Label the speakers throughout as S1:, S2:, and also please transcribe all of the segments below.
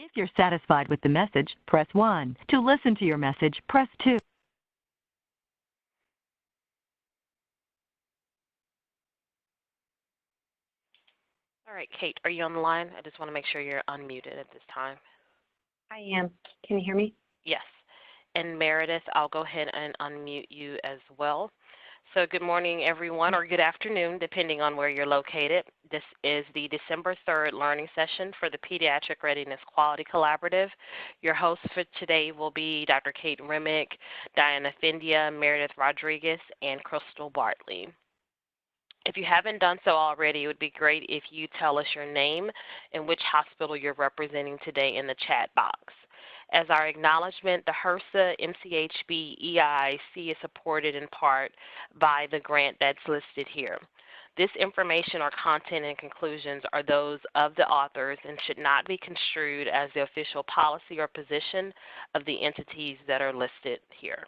S1: If you're satisfied with the message, press 1. To listen to your message, press 2.
S2: All right, Kate, are you on the line? I just want to make sure you're unmuted at this time.
S3: I am. Can you hear me?
S2: Yes. And Meredith, I'll go ahead and unmute you as well. So good morning, everyone, or good afternoon, depending on where you're located. This is the December 3rd learning session for the Pediatric Readiness Quality Collaborative. Your hosts for today will be Dr. Kate Remoc, Diana Findia, Meredith Rodriguez, and Crystal Bartley. If you haven't done so already, it would be great if you tell us your name and which hospital you're representing today in the chat box. As our acknowledgement, the HRSA MCHB EIC is supported in part by the grant that's listed here. This information or content and conclusions are those of the authors and should not be construed as the official policy or position of the entities that are listed here.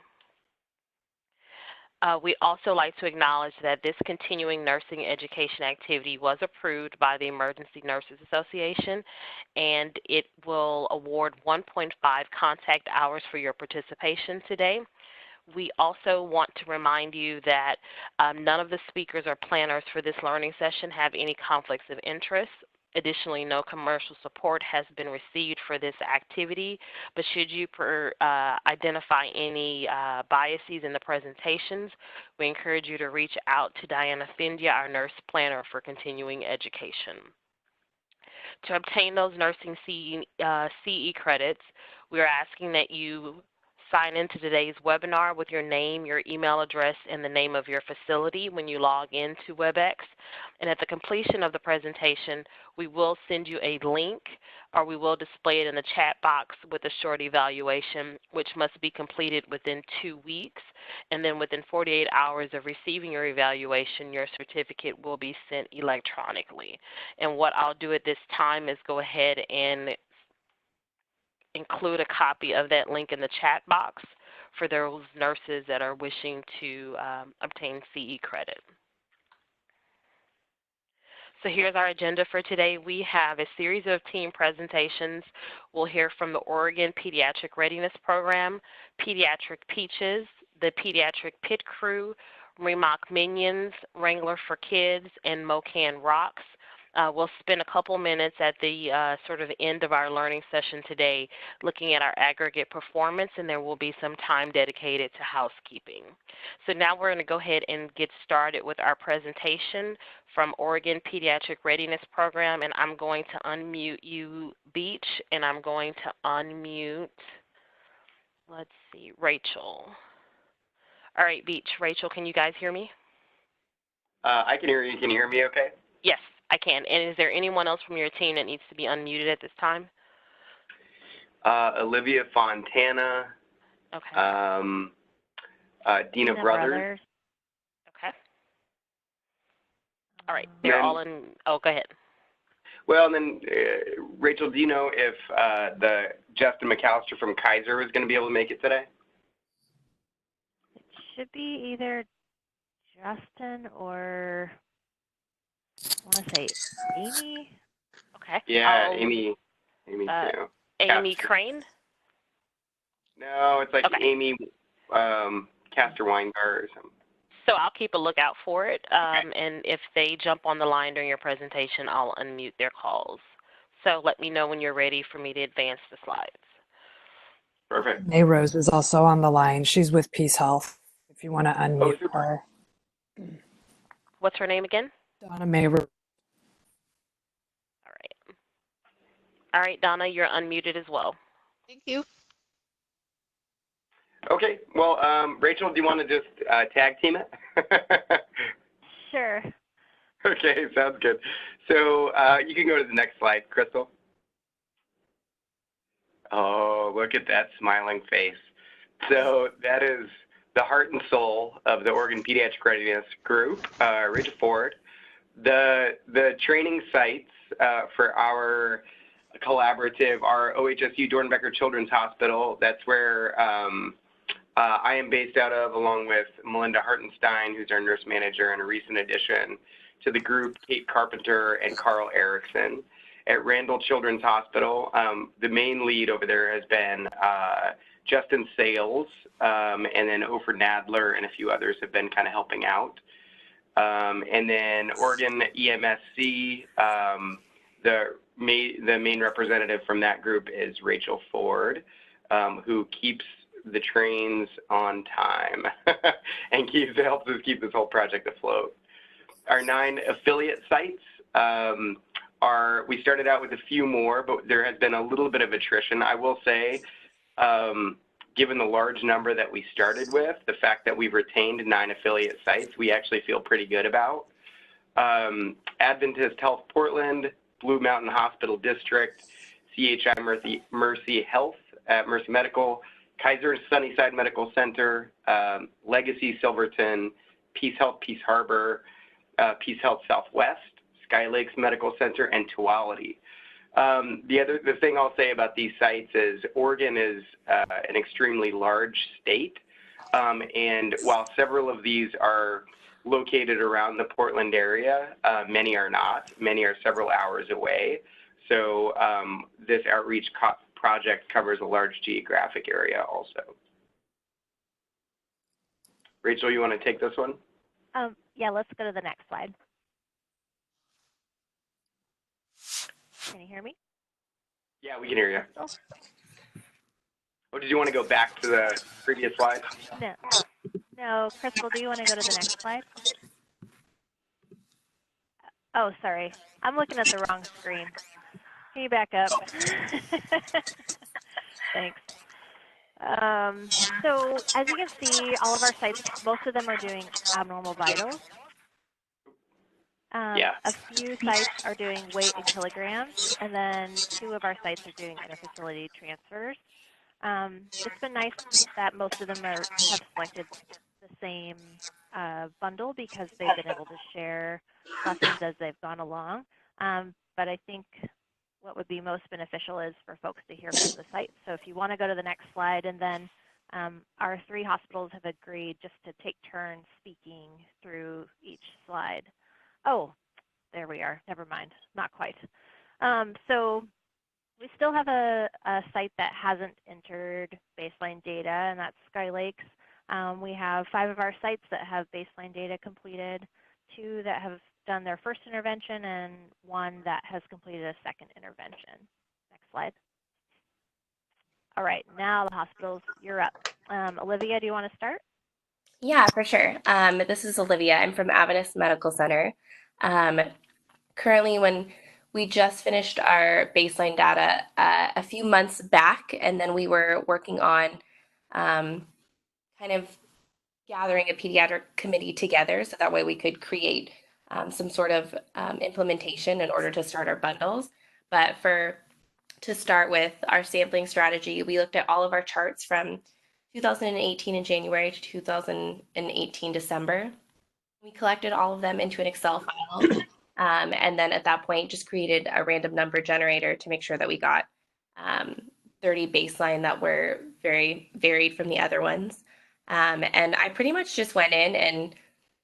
S2: We also like to acknowledge that this continuing nursing education activity was approved by the Emergency Nurses Association, and it will award 1.5 contact hours for your participation today. We also want to remind you that none of the speakers or planners for this learning session have any conflicts of interest. Additionally, no commercial support has been received for this activity, but should you identify any biases in the presentations, we encourage you to reach out to Diana Findia, our nurse planner for continuing education. To obtain those nursing CE credits, we are asking that you sign into today's webinar with your name, your email address, and the name of your facility when you log into WebEx. And at the completion of the presentation, we will send you a link, or we will display it in the chat box with a short evaluation, which must be completed within 2 weeks. And then within 48 hours of receiving your evaluation, your certificate will be sent electronically. And what I'll do at this time is go ahead and include a copy of that link in the chat box for those nurses that are wishing to obtain CE credit. So here's our agenda for today. We have a series of team presentations. We'll hear from the Oregon Pediatric Readiness Program, Pediatric Peaches, the Pediatric Pit Crew, Remoc Minions, WranglER for Kids, and MOKAN Rocks. We'll spend a couple minutes at the sort of end of our learning session today looking at our aggregate performance, and there will be some time dedicated to housekeeping. So now we're going to go ahead and get started with our presentation from Oregon Pediatric Readiness Program, and I'm going to unmute you, Beach, and I'm going to unmute, let's see, Rachel. All right, Beach, Rachel, can you guys hear me?
S4: I can hear you. Can you hear me okay?
S2: Yes, I can. And is there anyone else from your team that needs to be unmuted at this time?
S4: Olivia Fontana.
S2: Okay.
S4: Dina Brothers.
S2: Okay. All right. They're all in. Oh, go ahead.
S4: Well, and then, Rachel, do you know if the Justin McAllister from Kaiser is going to be able to make it today?
S5: It should be either Justin or I want to say Amy.
S2: Okay.
S4: Yeah, Amy too.
S2: Amy Crane?
S4: No, it's like
S2: okay.
S4: Amy Castor Weingart or something.
S2: So I'll keep a lookout for it,
S4: Okay.
S2: and if they jump on the line during your presentation, I'll unmute their calls. So let me know when you're ready for me to advance the slides.
S4: Perfect.
S6: May Rose is also on the line. She's with Peace Health, if you want to unmute her.
S2: What's her name again?
S6: Donna May Rose.
S2: All right. All right, Donna, you're unmuted as well.
S7: Thank you.
S4: Okay. Well, Rachel, do you want to just tag team it?
S5: Sure.
S4: Okay, sounds good. So you can go to the next slide, Crystal. Oh, look at that smiling face. So that is the heart and soul of the Oregon Pediatric Readiness Group, Rachel Ford. The training sites for our collaborative are OHSU Dornbecker Children's Hospital. That's where I am based out of, along with Melinda Hartenstein, who's our nurse manager and a recent addition to the group, Kate Carpenter and Carl Erickson. at Randall Children's Hospital. The main lead over there has been Justin Sales, and then Ofer Nadler and a few others have been kind of helping out. And then Oregon EMSC, the main representative from that group is Rachel Ford, who keeps the trains on time and helps us keep this whole project afloat. Our 9 affiliate sites we started out with a few more, but there has been a little bit of attrition. I will say, given the large number that we started with, the fact that we've retained 9 affiliate sites, we actually feel pretty good about. Adventist Health Portland, Blue Mountain Hospital District, CHI Mercy Health at Mercy Medical, Kaiser Sunnyside Medical Center, Legacy Silverton, Peace Health Peace Harbor, Peace Health Southwest, Sky Lakes Medical Center, and Tuality. The thing I'll say about these sites is Oregon is an extremely large state, and while several of these are located around the Portland area, many are not. Many are several hours away. So this outreach project covers a large geographic area also. Rachel, you want to take this one?
S5: Yeah, let's go to the next slide. Can you hear me?
S4: Yeah, we can hear you. Oh, did you want to go back to the previous slide?
S5: No, Crystal, do you want to go to the next slide? Oh, sorry. I'm looking at the wrong screen. Can you back up? Thanks. So as you can see, all of our sites, most of them are doing abnormal vitals. A few sites are doing weight in kilograms, and then 2 of our sites are doing interfacility transfers. It's been nice that most of them have selected the same bundle because they've been able to share lessons as they've gone along. But I think what would be most beneficial is for folks to hear from the site. So if you want to go to the next slide, and then our 3 hospitals have agreed just to take turns speaking through each slide. Oh, there we are. Never mind. Not quite. So we still have a site that hasn't entered baseline data, and that's Sky Lakes. We have 5 of our sites that have baseline data completed, 2 that have done their first intervention, and 1 that has completed a second intervention. Next slide. All right, now the hospitals, you're up. Olivia, do you want to start?
S7: Yeah, for sure. This is Olivia. I'm from Adventist Medical Center. Currently, when we just finished our baseline data a few months back, and then we were working on kind of gathering a pediatric committee together so that way we could create some sort of implementation in order to start our bundles. But to start with our sampling strategy, we looked at all of our charts from 2018 in January to 2018 December. We collected all of them into an Excel file, and then at that point just created a random number generator to make sure that we got 30 baseline that were very varied from the other ones. And I pretty much just went in and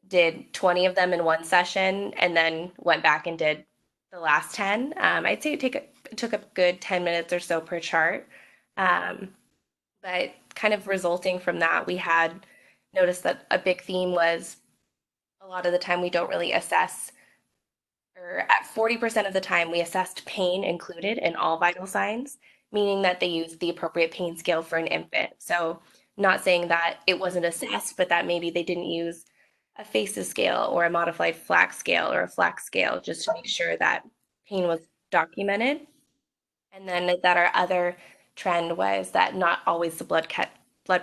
S7: did 20 of them in one session and then went back and did the last 10. I'd say it took a good 10 minutes or so per chart. But kind of resulting from that, we had noticed that a big theme was a lot of the time we don't really assess, or at 40% of the time we assessed pain included in all vital signs, meaning that they used the appropriate pain scale for an infant. So not saying that it wasn't assessed, but that maybe they didn't use a FACES scale or a modified FLAC scale or a FLAC scale just to make sure that pain was documented. And then that our other trend was that not always the blood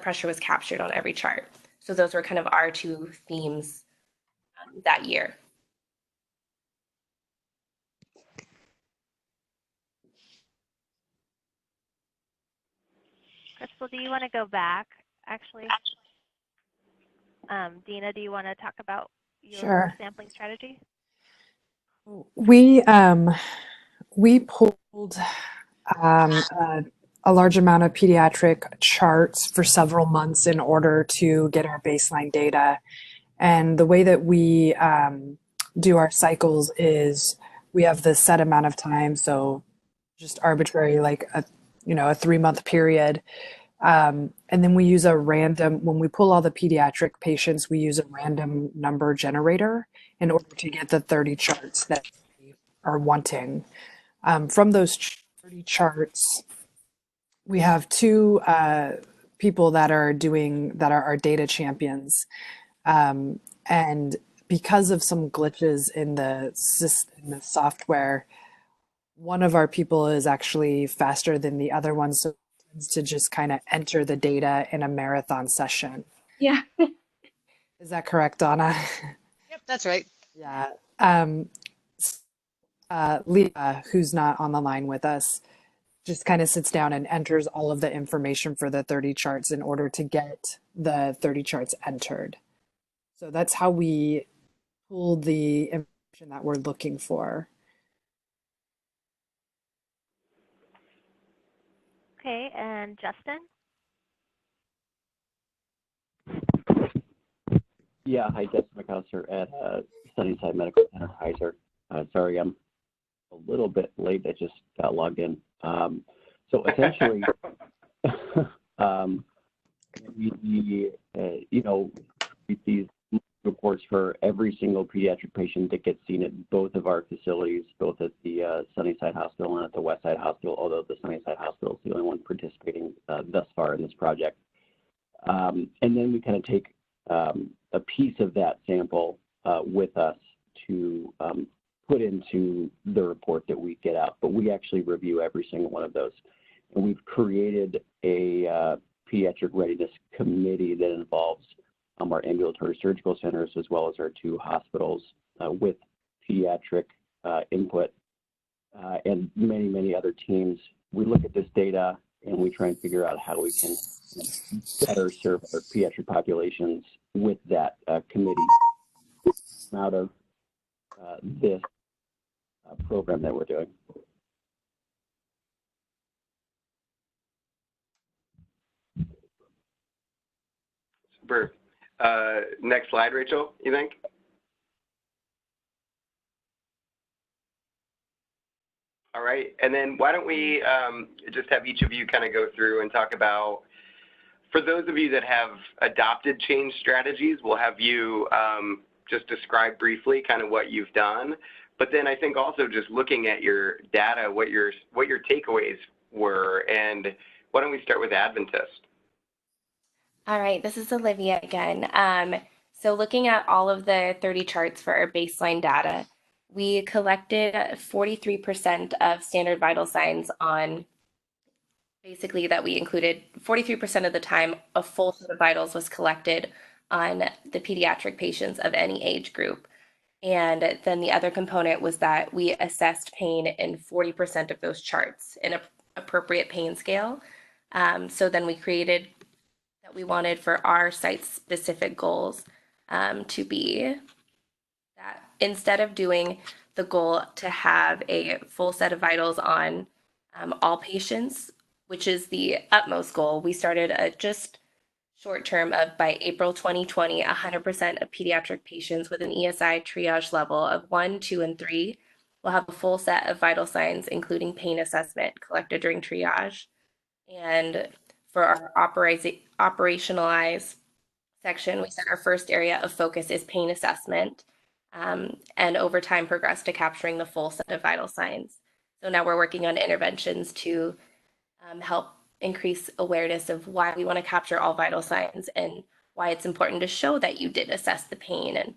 S7: pressure was captured on every chart. So those were kind of our 2 themes that year.
S5: Crystal, do you want to go back, actually? Dina, do you want to talk about your sampling strategy?
S6: We pulled a large amount of pediatric charts for several months in order to get our baseline data. And the way that we do our cycles is We have the set amount of time, so just arbitrary, like a 3-month period. And then we use a random, when we pull all the pediatric patients, we use a random number generator in order to get the 30 charts that we are wanting. From those 30 charts, we have two people that are our data champions. And because of some glitches in the software, one of our people is actually faster than the other one, so it tends to just kind of enter the data in a marathon session.
S7: Yeah.
S6: Is that correct, Donna?
S8: Yep, that's right.
S6: Yeah. Leah, who's not on the line with us, just kind of sits down and enters all of the information for the 30 charts in order to get the 30 charts entered. So that's how we pull the information that we're looking for.
S5: Okay, and Justin?
S9: Yeah, hi, Justin McAllister at Sunnyside Medical Center. Hi, sir. Sorry, I'm a little bit late. I just got logged in. So essentially, we read these reports for every single pediatric patient that gets seen at both of our facilities, both at the Sunnyside Hospital and at the Westside Hospital, although the Sunnyside Hospital is the only one participating thus far in this project. And then we kind of take a piece of that sample with us to put into the report that we get out, but we actually review every single one of those. And we've created a pediatric readiness committee that involves our ambulatory surgical centers as well as our two hospitals with pediatric input and many, many other teams. We look at this data and we try and figure out how we can better serve our pediatric populations with that committee out of this program that we're doing.
S4: Super. Next slide, Rachel, you think? All right, and then why don't we just have each of you kind of go through and talk about, for those of you that have adopted change strategies, we'll have you just describe briefly kind of what you've done. But then I think also just looking at your data, what your takeaways were, and why don't we start with Adventist?
S7: All right, this is Olivia again. So looking at all of the 30 charts for our baseline data, we collected 43% of standard vital signs on, basically that we included 43% of the time a full set of vitals was collected on the pediatric patients of any age group. And then the other component was that we assessed pain in 40% of those charts in an appropriate pain scale. So then we created that we wanted for our site-specific goals to be that instead of doing the goal to have a full set of vitals on all patients, which is the utmost goal, we started a just short term of by April 2020, 100% of pediatric patients with an ESI triage level of 1, 2, and 3 will have a full set of vital signs, including pain assessment collected during triage. And for our operationalized section, we said our first area of focus is pain assessment, and over time progressed to capturing the full set of vital signs. So now we're working on interventions to help increase awareness of why we want to capture all vital signs and why it's important to show that you did assess the pain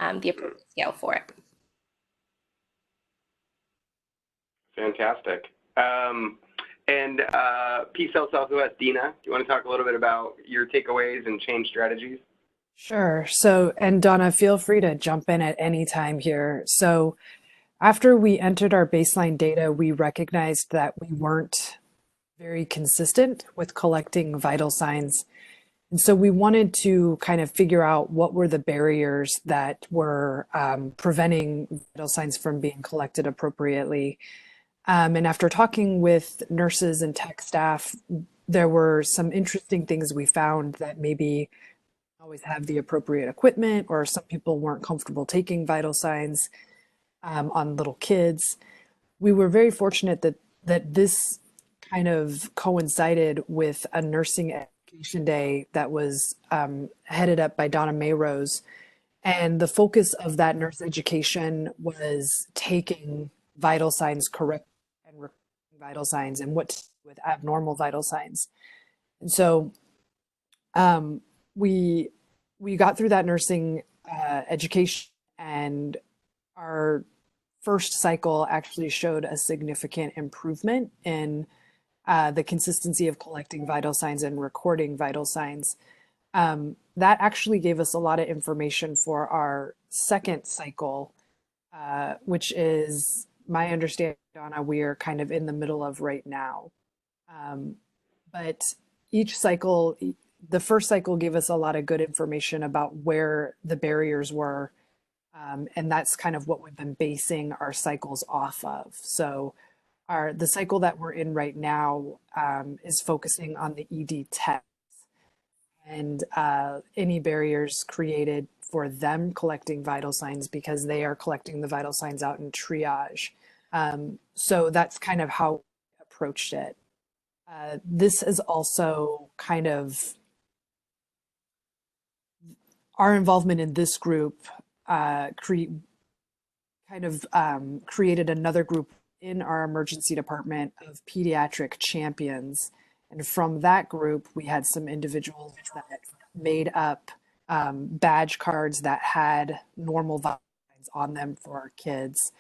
S7: and the appropriate scale for it.
S4: Fantastic. And P-Cell Southwest, Dina, do you want to talk a little bit about your takeaways and change strategies?
S6: Sure. So, and Donna, feel free to jump in at any time here. So after we entered our baseline data, we recognized that we weren't very consistent with collecting vital signs. And so we wanted to kind of figure out what were the barriers that were preventing vital signs from being collected appropriately. And after talking with nurses and tech staff, there were some interesting things we found that maybe always have the appropriate equipment, or some people weren't comfortable taking vital signs. on little kids. We were very fortunate that this kind of coincided with a nursing education day that was headed up by Donna Mayrose. And the focus of that nurse education was taking vital signs correct and recording vital signs and what to do with abnormal vital signs. And so we got through that nursing education, and our first cycle actually showed a significant improvement in the consistency of collecting vital signs and recording vital signs. That actually gave us a lot of information for our second cycle, which is my understanding, Donna, we are kind of in the middle of right now. But each cycle, the first cycle gave us a lot of good information about where the barriers were. And that's kind of what we've been basing our cycles off of. So the cycle that we're in right now is focusing on the ED tech and any barriers created for them collecting vital signs, because they are collecting the vital signs out in triage. So that's kind of how we approached it. This is also kind of our involvement in this group created another group in our emergency department of pediatric champions. And from that group, we had some individuals that made up badge cards that had normal vital signs on them for our kids.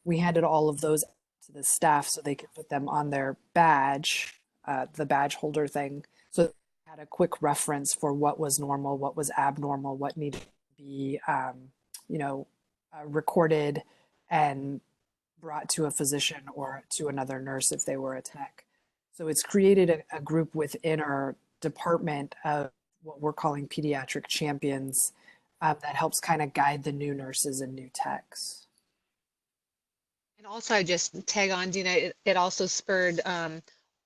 S6: We handed all of those to the staff so they could put them on their badge, the badge holder thing. So they had a quick reference for what was normal, what was abnormal, what needed to be, recorded and brought to a physician or to another nurse if they were a tech. So it's created a group within our department of what we're calling pediatric champions that helps kind of guide the new nurses and new techs.
S8: And also, I just tag on, Dina, it also spurred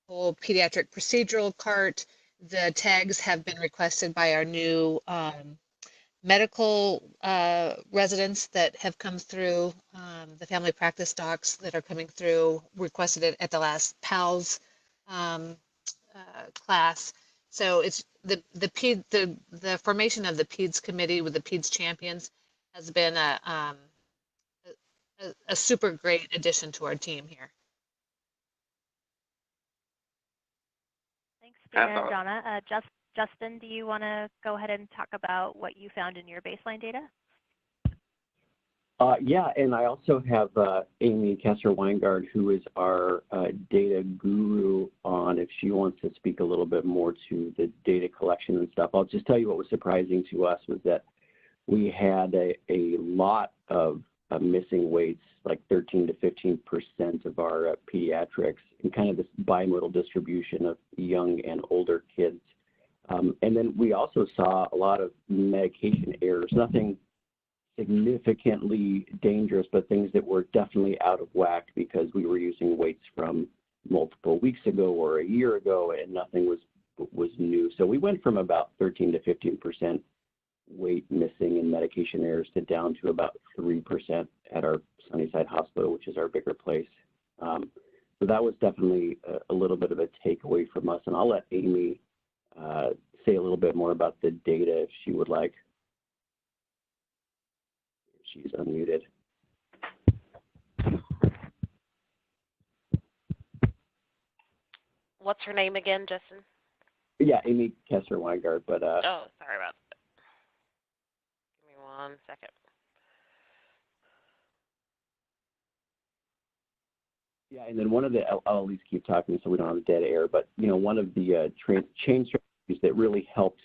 S8: whole pediatric procedural cart. The tags have been requested by our new medical residents that have come through, the family practice docs that are coming through, requested it at the last PALS class. So it's the formation of the PEDS committee with the PEDS champions has been a super great addition to our team here.
S5: Thanks, Dina and Donna. Justin, do you want to go ahead and talk about what you found in your baseline data?
S9: Yeah, and I also have Amy Kessler-Weingard, who is our data guru, on if she wants to speak a little bit more to the data collection and stuff. I'll just tell you what was surprising to us was that we had a lot of missing weights, like 13 to 15% of our pediatrics, and kind of this bimodal distribution of young and older kids. And then we also saw a lot of medication errors, nothing significantly dangerous, but things that were definitely out of whack because we were using weights from multiple weeks ago or a year ago, and nothing was new. So we went from about 13 to 15% weight missing and medication errors to down to about 3% at our Sunnyside Hospital, which is our bigger place. So that was definitely a little bit of a takeaway from us, and I'll let Amy say a little bit more about the data if she would like. She's unmuted.
S2: What's her name again, Justin?
S9: Yeah, Amy Kessler-Weingard, but
S2: oh, sorry about that. Give me 1 second.
S9: Yeah, and then one of the, I'll at least keep talking so we don't have dead air, but one of the change strategies that really helped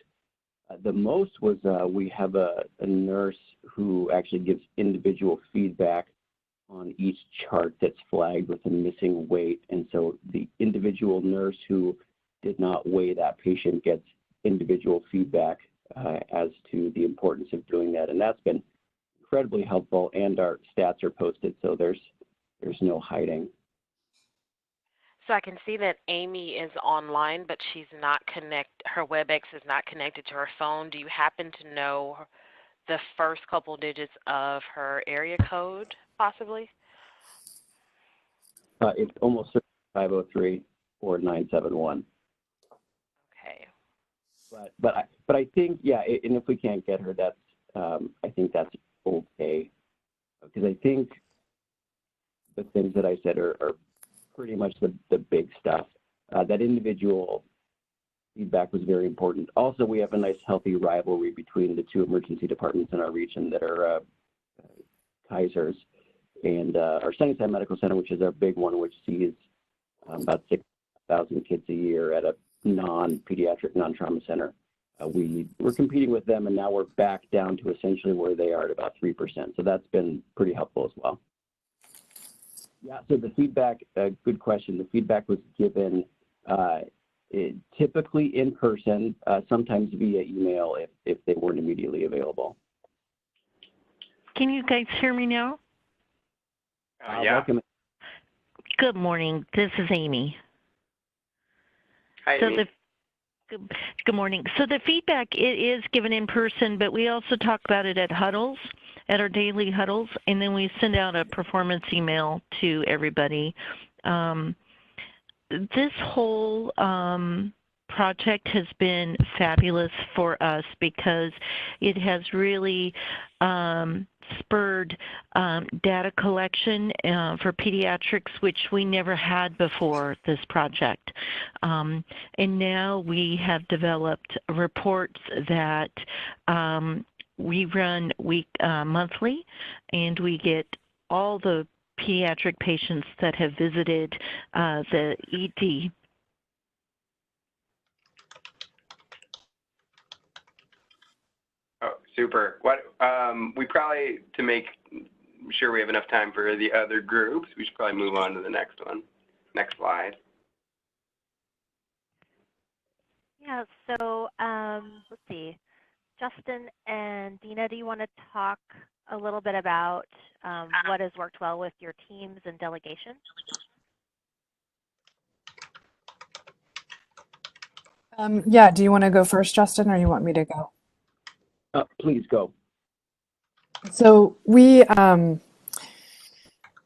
S9: the most was we have a nurse who actually gives individual feedback on each chart that's flagged with a missing weight. And so the individual nurse who did not weigh that patient gets individual feedback as to the importance of doing that. And that's been incredibly helpful, and our stats are posted, so there's no hiding.
S2: So I can see that Amy is online, but she's not her WebEx is not connected to her phone. Do you happen to know the first couple digits of her area code? possibly?
S9: It's almost 503 or 971.
S2: Okay.
S9: But I think, yeah, and if we can't get her, that's I think that's okay, because I think the things that I said are pretty much the big stuff. That individual feedback was very important. Also, we have a nice healthy rivalry between the two emergency departments in our region that are Kaiser's and our Sunnyside Medical Center, which is our big one, which sees about 6,000 kids a year at a non-pediatric, non-trauma center. We're competing with them, and now we're back down to essentially where they are at about 3%. So that's been pretty helpful as well. Yeah, so the feedback, good question. The feedback was given typically in person, sometimes via email if they weren't immediately available.
S10: Can you guys hear me now?
S4: Yeah.
S9: Welcome.
S10: Good morning. This is Amy.
S4: Hi, Amy.
S10: Good morning. So the feedback, it is given in person, but we also talk about it at huddles, at our daily huddles, and then we send out a performance email to everybody. This whole project has been fabulous for us because it has really spurred data collection for pediatrics, which we never had before this project. And now we have developed reports that we run monthly, and we get all the pediatric patients that have visited the ED.
S4: Oh, super. What we probably, to make sure we have enough time for the other groups, we should probably move on to the next one. Next slide.
S5: Yeah, so let's see. Justin and Dina, do you want to talk a little bit about what has worked well with your teams and delegation?
S6: Yeah, do you want to go first, Justin, or you want me to go?
S9: Please go.
S6: So we,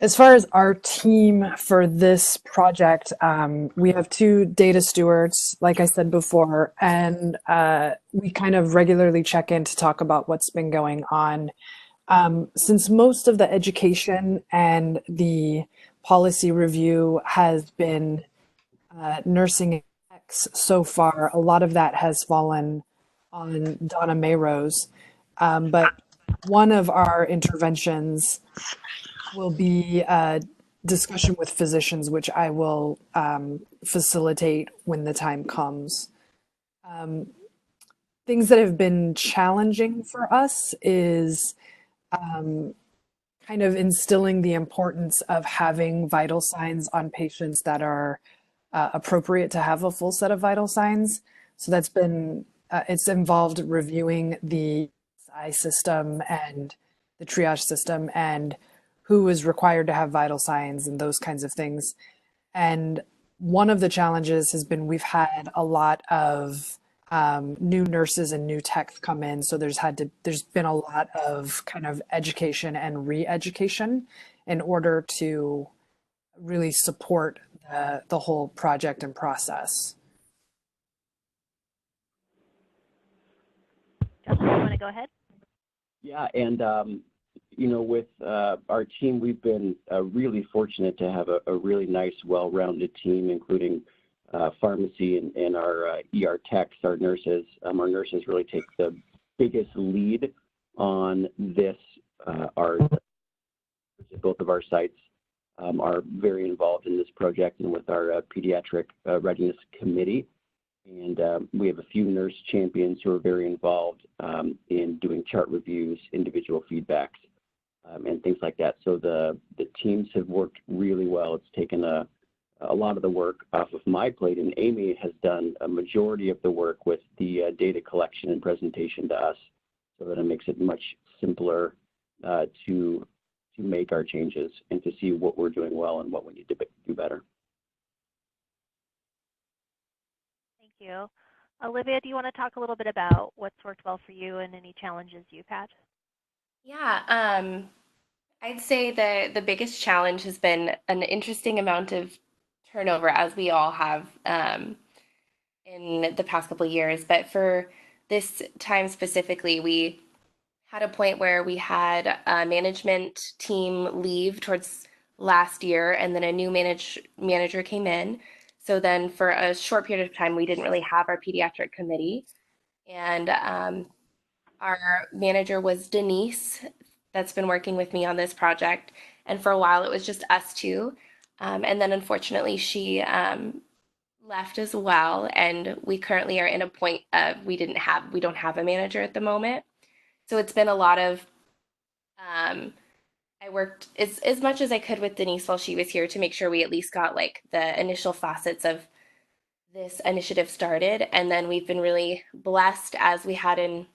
S6: as far as our team for this project, we have 2 data stewards, like I said before, and we kind of regularly check in to talk about what's been going on. Since most of the education and the policy review has been nursing so far, a lot of that has fallen on Donna Mayrose. But one of our interventions will be a discussion with physicians, which I will facilitate when the time comes. Things that have been challenging for us is kind of instilling the importance of having vital signs on patients that are appropriate to have a full set of vital signs. So that's been, it's involved reviewing the PSI system and the triage system and who is required to have vital signs and those kinds of things. And one of the challenges has been we've had a lot of new nurses and new techs come in. So there's been a lot of kind of education and re-education in order to really support the whole project and process.
S5: Justin, you want to go ahead?
S9: Yeah, and you know, with our team, we've been really fortunate to have a really nice, well-rounded team, including pharmacy and our ER techs, our nurses. Our nurses really take the biggest lead on this. Both of our sites are very involved in this project and with our Pediatric Readiness Committee. And we have a few nurse champions who are very involved in doing chart reviews, individual feedbacks, and things like that. So the teams have worked really well. It's taken a lot of the work off of my plate, and Amy has done a majority of the work with the data collection and presentation to us, so that it makes it much simpler to make our changes and to see what we're doing well and what we need to do better.
S5: Thank you. Olivia, do you want to talk a little bit about what's worked well for you and any challenges you've had?
S7: Yeah, I'd say the biggest challenge has been an interesting amount of turnover, as we all have in the past couple of years. But for this time specifically, we had a point where we had a management team leave towards last year, and then a new manager came in. So then for a short period of time, we didn't really have our pediatric committee. And our manager was Denise, that's been working with me on this project. And for a while, it was just us two. And then unfortunately, she left as well. And we currently are in a point of we don't have a manager at the moment. So it's been a lot of, I worked as much as I could with Denise while she was here to make sure we at least got like the initial facets of this initiative started. And then we've been really blessed as we had an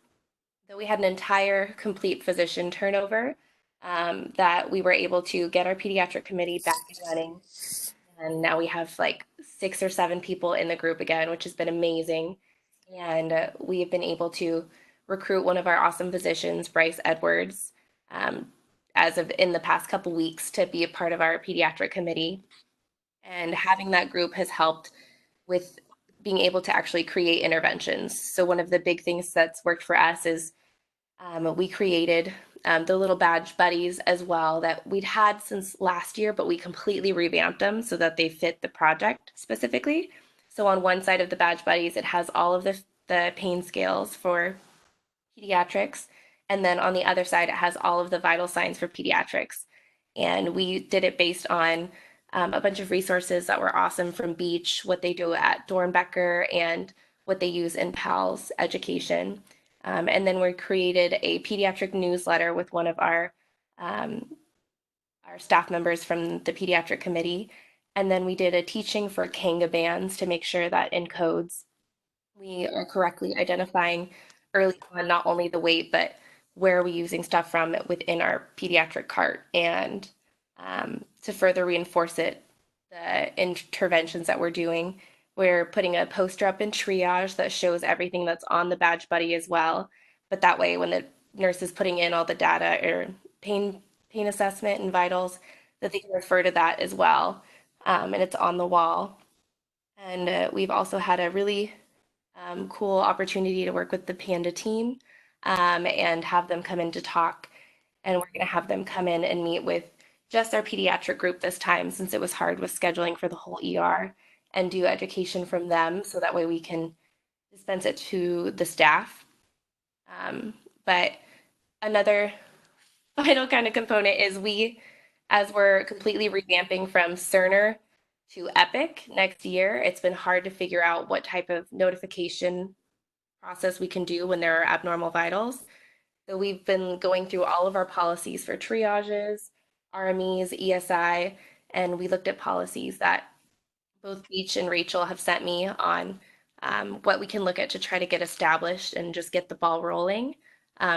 S7: entire complete physician turnover, that we were able to get our pediatric committee back and running. And now we have like 6 or 7 people in the group again, which has been amazing. And we have been able to recruit one of our awesome physicians, Bryce Edwards, as of in the past couple weeks to be a part of our pediatric committee. And having that group has helped with being able to actually create interventions. So one of the big things that's worked for us is we created the little badge buddies as well that we'd had since last year, but we completely revamped them so that they fit the project specifically. So on one side of the badge buddies, it has all of the pain scales for pediatrics. And then on the other side, it has all of the vital signs for pediatrics. And we did it based on a bunch of resources that were awesome from Beach, what they do at Dornbecker, and what they use in PALS education. And then we created a pediatric newsletter with one of our staff members from the pediatric committee. And then we did a teaching for Kanga bands to make sure that in codes we are correctly identifying early on not only the weight, but where are we using stuff from within our pediatric cart. And to further reinforce it, the interventions that we're doing, we're putting a poster up in triage that shows everything that's on the badge buddy as well. But that way, when the nurse is putting in all the data or pain assessment and vitals, that they can refer to that as well. And it's on the wall. And we've also had a really cool opportunity to work with the Panda team and have them come in to talk. And we're going to have them come in and meet with just our pediatric group this time, since it was hard with scheduling for the whole ER, and do education from them so that way we can dispense it to the staff. But another final kind of component is as we're completely revamping from Cerner to Epic next year, it's been hard to figure out what type of notification process we can do when there are abnormal vitals. So we've been going through all of our policies for triages, RMEs, ESI, and we looked at policies that both Beach and Rachel have sent me on what we can look at to try to get established and just get the ball rolling.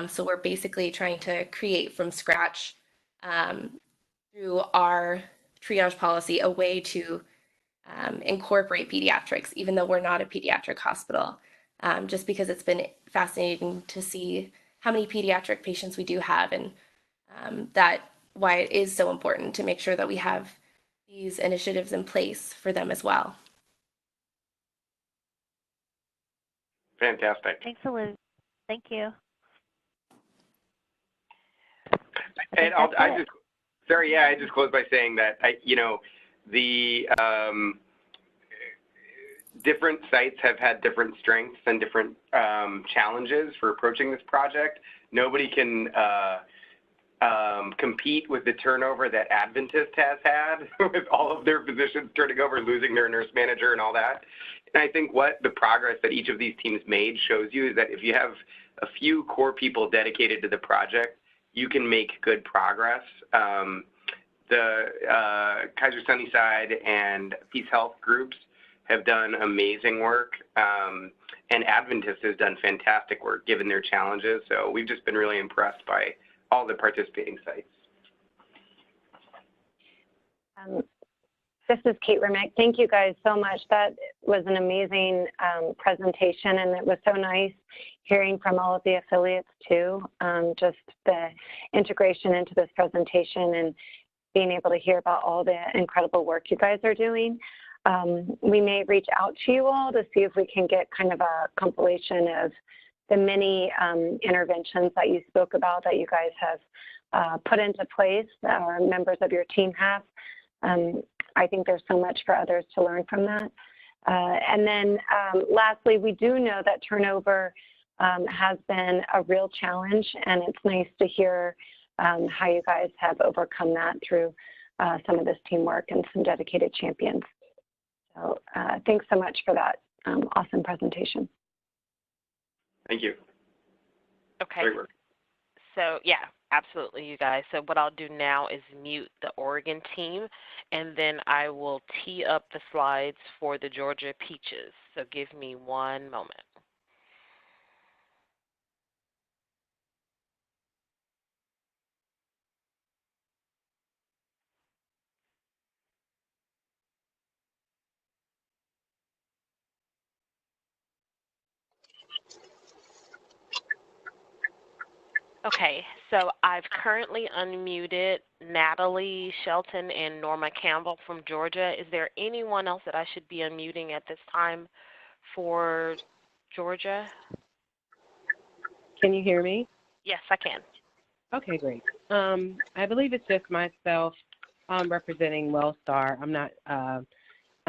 S7: So we're basically trying to create from scratch through our triage policy a way to incorporate pediatrics, even though we're not a pediatric hospital, just because it's been fascinating to see how many pediatric patients we do have, and that why it is so important to make sure that we have these initiatives in place for them as well.
S4: Fantastic.
S5: Thanks, Elizabeth. Thank you.
S4: And I just close by saying that the different sites have had different strengths and different challenges for approaching this project. Nobody can compete with the turnover that Adventist has had with all of their physicians turning over, losing their nurse manager and all that. And I think what the progress that each of these teams made shows you is that if you have a few core people dedicated to the project, you can make good progress. The Kaiser Sunnyside and Peace Health groups have done amazing work, and Adventist has done fantastic work given their challenges. So we've just been really impressed by all the participating sites.
S3: This is Kate Remoc. Thank you guys so much. That was an amazing presentation, and it was so nice hearing from all of the affiliates too. Just the integration into this presentation and being able to hear about all the incredible work you guys are doing. We may reach out to you all to see if we can get kind of a compilation of the many interventions that you spoke about that you guys have put into place, or members of your team have. I think there's so much for others to learn from that. And then lastly, we do know that turnover has been a real challenge, and it's nice to hear how you guys have overcome that through some of this teamwork and some dedicated champions. So thanks so much for that awesome presentation.
S4: Thank you.
S2: Okay.
S4: Great work.
S2: So yeah, absolutely, you guys. So what I'll do now is mute the Oregon team, and then I will tee up the slides for the Georgia Peaches. So give me one moment. Okay, so I've currently unmuted Natalie Shelton and Norma Campbell from Georgia. Is there anyone else that I should be unmuting at this time for Georgia?
S11: Can you hear me?
S2: Yes, I can.
S11: Okay, great. I believe it's just myself representing WellStar. I'm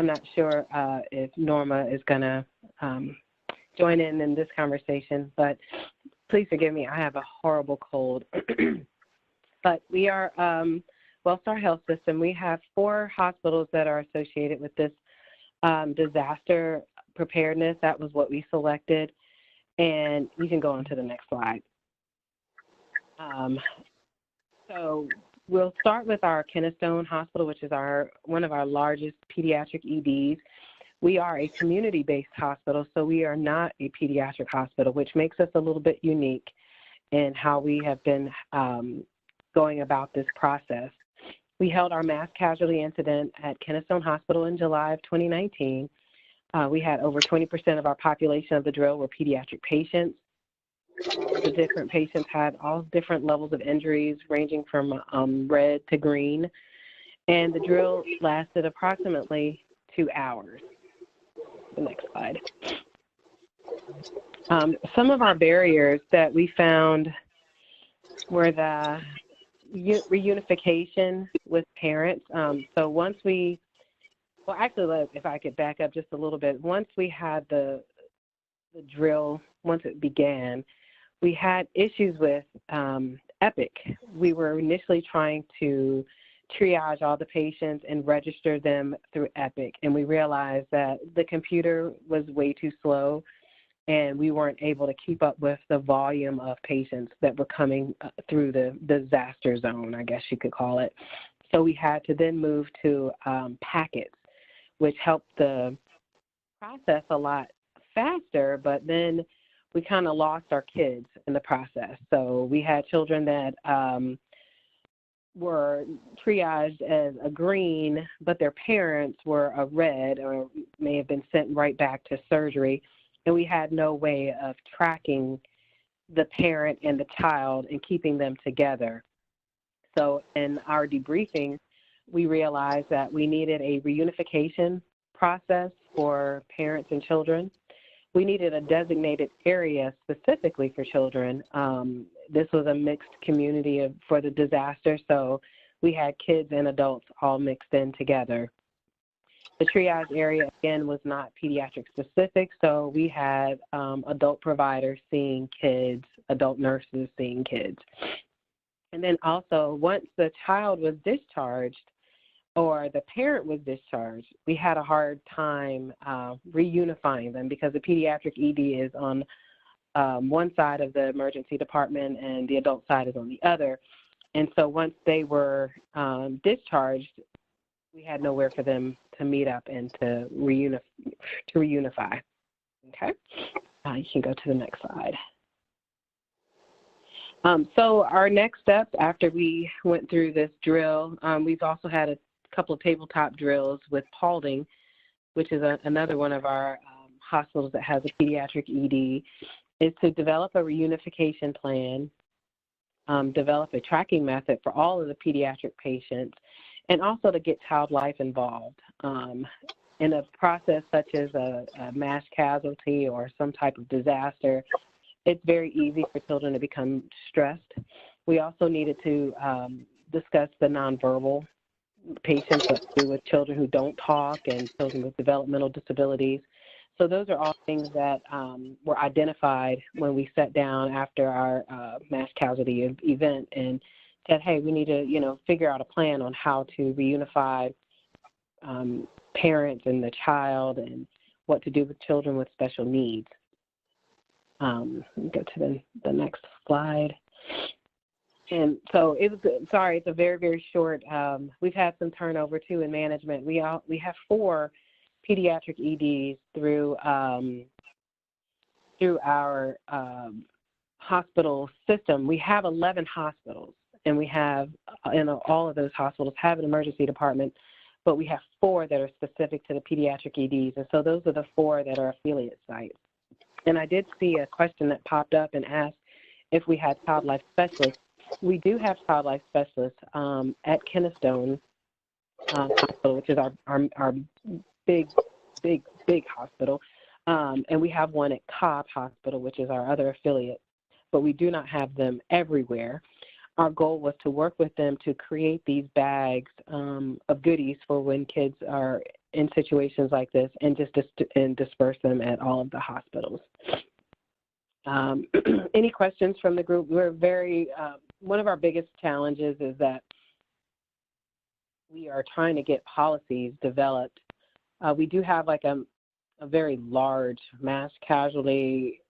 S11: not sure if Norma is going to join in this conversation, but please forgive me. I have a horrible cold. But we are WellStar Health System. We have 4 hospitals that are associated with this disaster preparedness. That was what we selected. And you can go on to the next slide. So we'll start with our Kennestone Hospital, which is one of our largest pediatric EDs. We are a community-based hospital, so we are not a pediatric hospital, which makes us a little bit unique in how we have been going about this process. We held our mass casualty incident at Kennestone Hospital in July of 2019. We had over 20% of our population of the drill were pediatric patients. All the different patients had all different levels of injuries, ranging from red to green. And the drill lasted approximately 2 hours. The next slide. Some of our barriers that we found were the reunification with parents. So once if I could back up just a little bit, once we had the drill, once it began, we had issues with Epic. We were initially trying to triage all the patients and register them through Epic, and we realized that the computer was way too slow, and we weren't able to keep up with the volume of patients that were coming through the disaster zone, I guess you could call it. So we had to then move to packets, which helped the process a lot faster, but then we kind of lost our kids in the process. So we had children that were triaged as a green, but their parents were a red, or may have been sent right back to surgery, and we had no way of tracking the parent and the child and keeping them together. So in our debriefing, we realized that we needed a reunification process for parents and children. We needed a designated area specifically for children. This was a mixed community for the disaster, so we had kids and adults all mixed in together. The triage area, again, was not pediatric specific, so we had adult providers seeing kids, adult nurses seeing kids. And then also, once the child was discharged, or the parent was discharged, we had a hard time reunifying them, because the pediatric ED is on one side of the emergency department and the adult side is on the other. And so once they were discharged, we had nowhere for them to meet up and to reunify. Okay, you can go to the next slide. So our next steps after we went through this drill, we've also had a couple of tabletop drills with Paulding, which is another one of our hospitals that has a pediatric ED, is to develop a reunification plan, develop a tracking method for all of the pediatric patients, and also to get child life involved. In a process such as a mass casualty or some type of disaster, it's very easy for children to become stressed. We also needed to discuss the nonverbal patients with children who don't talk and children with developmental disabilities. So those are all things that were identified when we sat down after our mass casualty event and said, hey, we need to, figure out a plan on how to reunify parents and the child and what to do with children with special needs. Let me go to the next slide. And so it's a very, very short, we've had some turnover too in management. We have 4 pediatric EDs through our hospital system. We have 11 hospitals, and we have, all of those hospitals have an emergency department, but we have 4 that are specific to the pediatric EDs, and so those are the 4 that are affiliate sites. And I did see a question that popped up and asked if we had child life specialists. We do have child life specialists at Kennestone Hospital, which is our big hospital, and we have one at Cobb Hospital, which is our other affiliate, but we do not have them everywhere. Our goal was to work with them to create these bags of goodies for when kids are in situations like this, and just disperse them at all of the hospitals. Any questions from the group? We're very, one of our biggest challenges is that we are trying to get policies developed. We do have like a very large mass casualty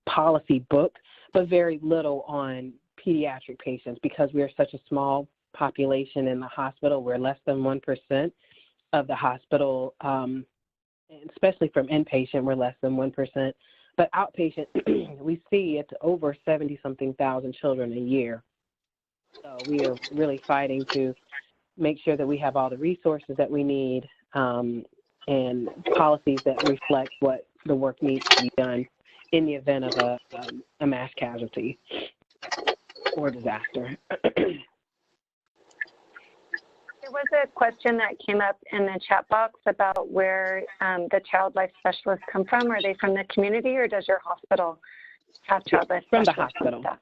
S11: policy book, but very little on pediatric patients because we are such a small population in the hospital. We're less than 1% of the hospital, especially from inpatient, we're less than 1%. But outpatient, we see it's over 70-something thousand children a year. So we are really fighting to make sure that we have all the resources that we need and policies that reflect what the work needs to be done in the event of a mass casualty or disaster.
S3: There was a question that came up in the chat box about where the child life specialists come from. Are they from the community, or does your hospital have child life
S11: from
S3: specialists?
S11: From the hospital.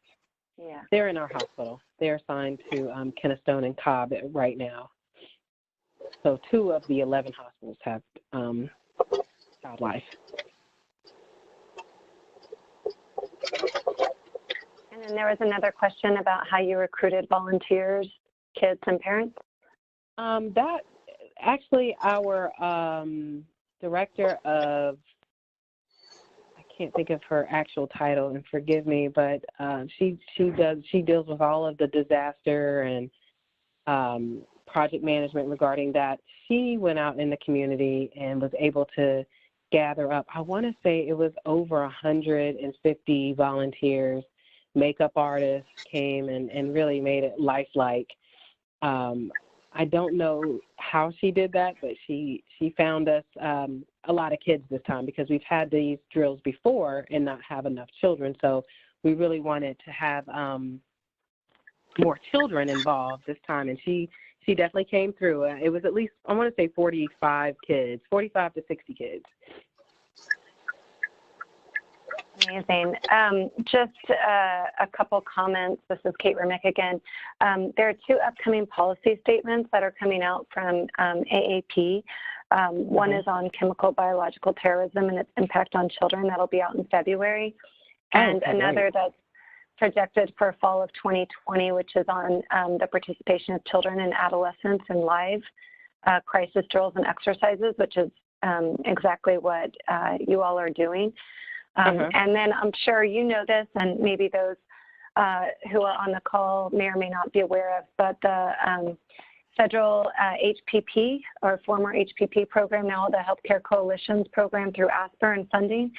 S3: Yeah.
S11: They're in our hospital. They're assigned to Kennestone and Cobb right now. So 2 of the 11 hospitals have child life.
S3: And then there was another question about how you recruited volunteers, kids, and parents.
S11: That actually our director of, I can't think of her actual title, and forgive me, but she deals with all of the disaster and project management regarding that. She went out in the community and was able to gather up, I want to say it was over 150 volunteers. Makeup artists came and really made it lifelike. I don't know how she did that, but she found us a lot of kids this time because we've had these drills before and not have enough children. So we really wanted to have more children involved this time, and she definitely came through. It was at least, I want to say 45 kids, 45 to 60 kids.
S3: Amazing. Just a couple comments. This is Kate Remoc again. There are 2 upcoming policy statements that are coming out from AAP. One is on chemical biological terrorism and its impact on children. That'll be out in February. And another that's projected for fall of 2020, which is on the participation of children and adolescents in live crisis drills and exercises, which is exactly what you all are doing. And then I'm sure you know this, and maybe those who are on the call may or may not be aware of, but the federal HPP, or former HPP program, now the Healthcare Coalitions program through ASPR and funding,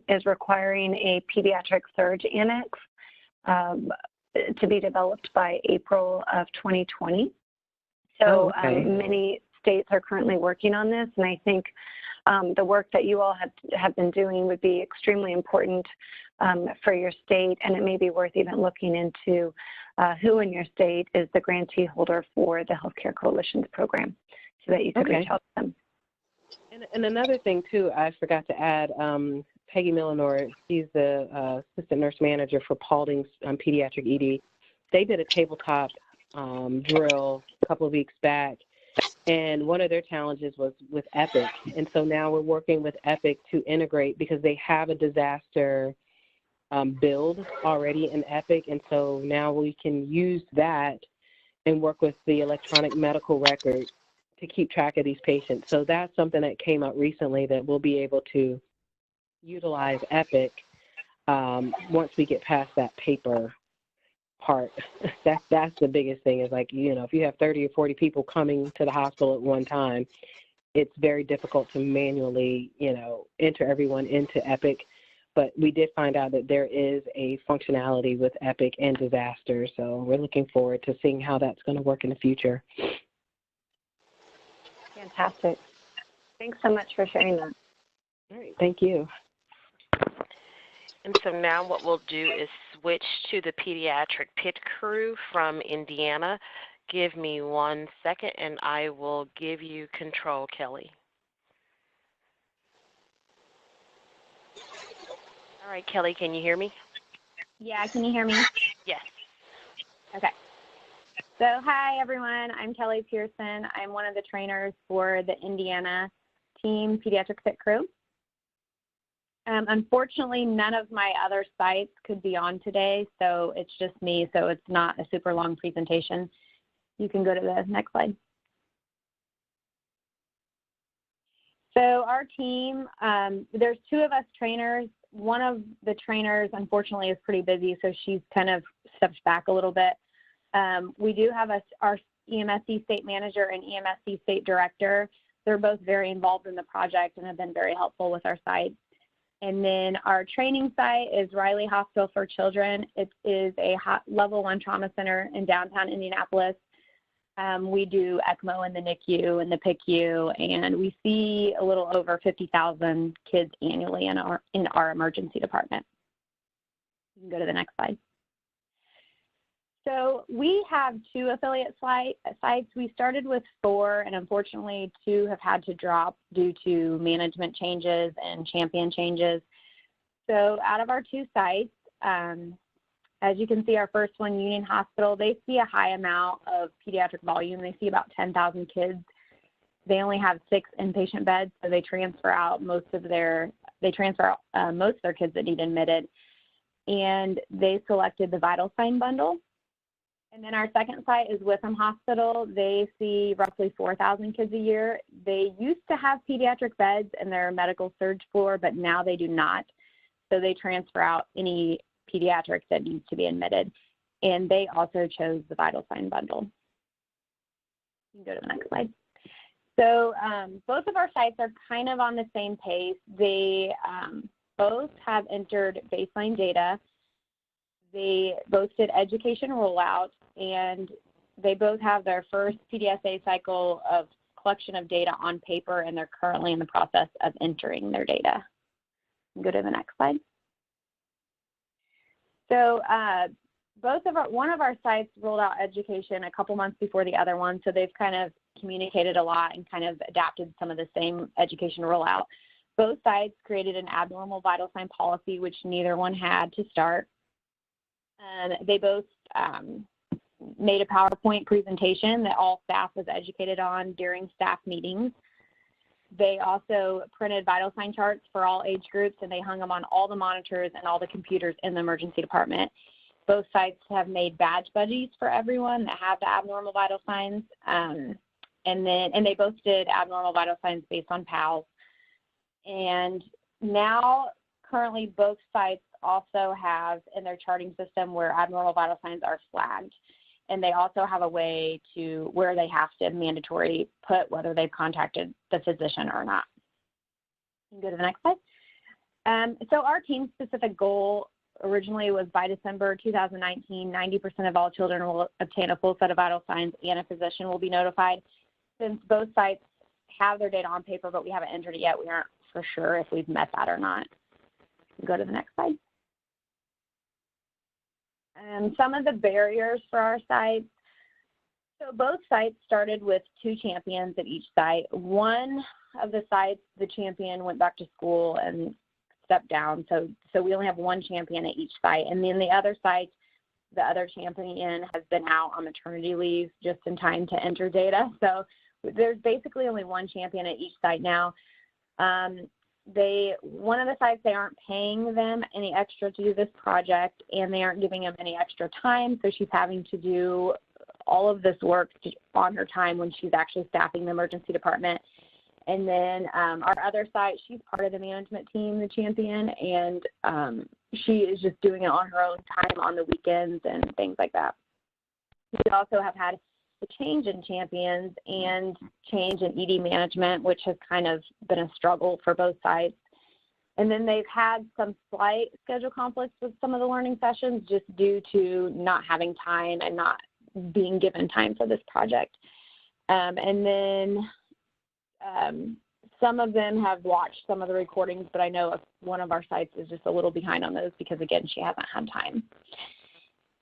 S3: is requiring a pediatric surge annex to be developed by April of 2020. So many states are currently working on this, and I think the work that you all have been doing would be extremely important for your state, and it may be worth even looking into who in your state is the grantee holder for the Healthcare Coalitions program, so that you could reach out to them.
S11: And another thing too, I forgot to add, Peggy Millinor, she's the assistant nurse manager for Paulding's Pediatric ED. They did a tabletop drill a couple of weeks back, and one of their challenges was with Epic. And so now we're working with Epic to integrate, because they have a disaster build already in Epic. And so now we can use that and work with the electronic medical record to keep track of these patients. So that's something that came out recently, that we'll be able to utilize Epic once we get past that paper part. That's the biggest thing, is like, you know, if you have 30 or 40 people coming to the hospital at one time, it's very difficult to manually, you know, enter everyone into Epic. But we did find out that there is a functionality with Epic and disaster. So we're looking forward to seeing how that's going to work in the future.
S3: Fantastic. Thanks so much for sharing that.
S11: All right, thank you.
S2: And so now what we'll do is switch to the Pediatric Pit Crew from Indiana. Give me 1 second, and I will give you control, Kelly. All right, Kelly, can you hear me?
S12: Yeah, can you hear me?
S2: Yes.
S12: Okay. So hi, everyone. I'm Kelly Pearson. I'm one of the trainers for the Indiana team Pediatric Pit Crew. Unfortunately, none of my other sites could be on today, so it's just me, so it's not a super long presentation. You can go to the next slide. So our team, there's 2 of us trainers. One of the trainers, unfortunately, is pretty busy, so she's kind of stepped back a little bit. We do have our EMSC state manager and EMSC state director. They're both very involved in the project and have been very helpful with our sites. And then our training site is Riley Hospital for Children. It is a level 1 trauma center in downtown Indianapolis. We do ECMO in the NICU and the PICU, and we see a little over 50,000 kids annually in our emergency department. You can go to the next slide. So we have 2 affiliate sites. We started with 4, and unfortunately 2 have had to drop due to management changes and champion changes. So out of our 2 sites, as you can see, our first one, Union Hospital, they see a high amount of pediatric volume. They see about 10,000 kids. They only have 6 inpatient beds, so they transfer out most of their kids that need admitted. And they selected the vital sign bundle. And then our second site is Witham Hospital. They see roughly 4,000 kids a year. They used to have pediatric beds in their medical surge floor, but now they do not. So they transfer out any pediatrics that needs to be admitted. And they also chose the vital sign bundle. You can go to the next slide. So both of our sites are kind of on the same pace. They both have entered baseline data. They both did education rollout, and they both have their first PDSA cycle of collection of data on paper, and they're currently in the process of entering their data. Go to the next slide. So one of our sites rolled out education a couple months before the other one, so they've kind of communicated a lot and kind of adapted some of the same education rollout. Both sites created an abnormal vital sign policy, which neither one had to start. They both made a PowerPoint presentation that all staff was educated on during staff meetings. They also printed vital sign charts for all age groups, and they hung them on all the monitors and all the computers in the emergency department. Both sites have made badge buddies for everyone that have the abnormal vital signs, and they both did abnormal vital signs based on PALS. And now, currently, both sites also have in their charting system where abnormal vital signs are flagged. And they also have a way to where they have to mandatory put whether they've contacted the physician or not. You can go to the next slide. So our team specific goal originally was by December 2019, 90% of all children will obtain a full set of vital signs and a physician will be notified. Since both sites have their data on paper, but we haven't entered it yet, we aren't for sure if we've met that or not. Go to the next slide. And some of the barriers for our sites. So both sites started with 2 champions at each site. One of the sites, the champion went back to school and stepped down. So we only have 1 champion at each site. And then the other site, the other champion has been out on maternity leave just in time to enter data. So there's basically only 1 champion at each site now. One of the sites, they aren't paying them any extra to do this project, and they aren't giving them any extra time. So she's having to do all of this work on her time when she's actually staffing the emergency department. And then our other site, she's part of the management team, the champion, and she is just doing it on her own time on the weekends and things like that. We also have had a change in champions and change in ED management, which has kind of been a struggle for both sides. And then they've had some slight schedule conflicts with some of the learning sessions just due to not having time and not being given time for this project. And then some of them have watched some of the recordings, but I know one of our sites is just a little behind on those because, again, she hasn't had time.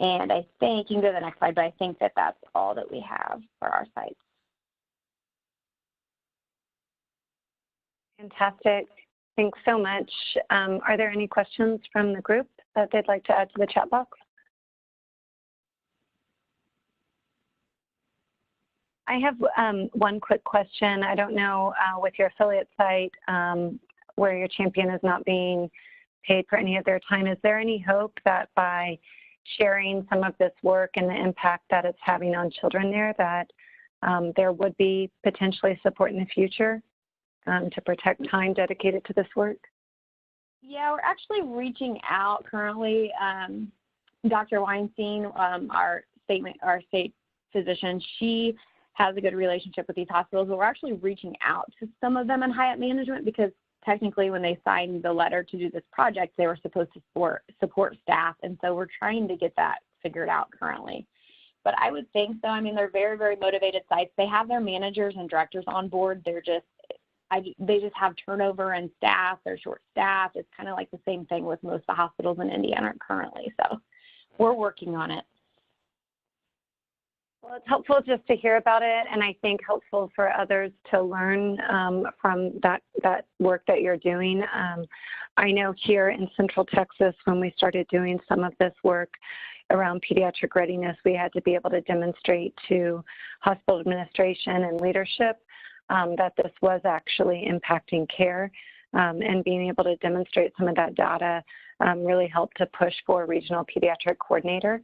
S12: And I think, you can go to the next slide, but I think that that's all that we have for our sites.
S3: Fantastic. Thanks so much. Are there any questions from the group that they'd like to add to the chat box? I have one quick question. I don't know with your affiliate site where your champion is not being paid for any of their time, is there any hope that by sharing some of this work and the impact that it's having on children there, that there would be potentially support in the future to protect time dedicated to this work?
S12: Yeah, we're actually reaching out currently. Dr. Weinstein, our state physician, she has a good relationship with these hospitals, but we're actually reaching out to some of them in Hyatt management because technically when they signed the letter to do this project, they were supposed to support staff. And so we're trying to get that figured out currently. But I would think so. I mean, they're very, very motivated sites. They have their managers and directors on board. They just have turnover in staff. They're short staffed. It's kind of like the same thing with most of the hospitals in Indiana currently. So we're working on it.
S3: Well, it's helpful just to hear about it, and I think helpful for others to learn from that work that you're doing. I know here in Central Texas, when we started doing some of this work around pediatric readiness, we had to be able to demonstrate to hospital administration and leadership that this was actually impacting care, and being able to demonstrate some of that data really helped to push for a regional pediatric coordinator,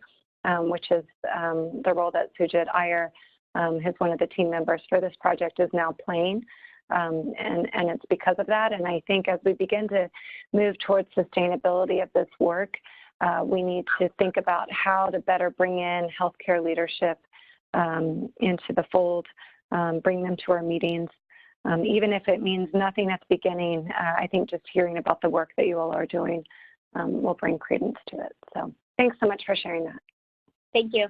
S3: which is the role that Sujit Iyer, who's one of the team members for this project, is now playing. And it's because of that. And I think as we begin to move towards sustainability of this work, we need to think about how to better bring in healthcare leadership into the fold, bring them to our meetings. Even if it means nothing at the beginning, I think just hearing about the work that you all are doing will bring credence to it. So thanks so much for sharing that.
S12: Thank you.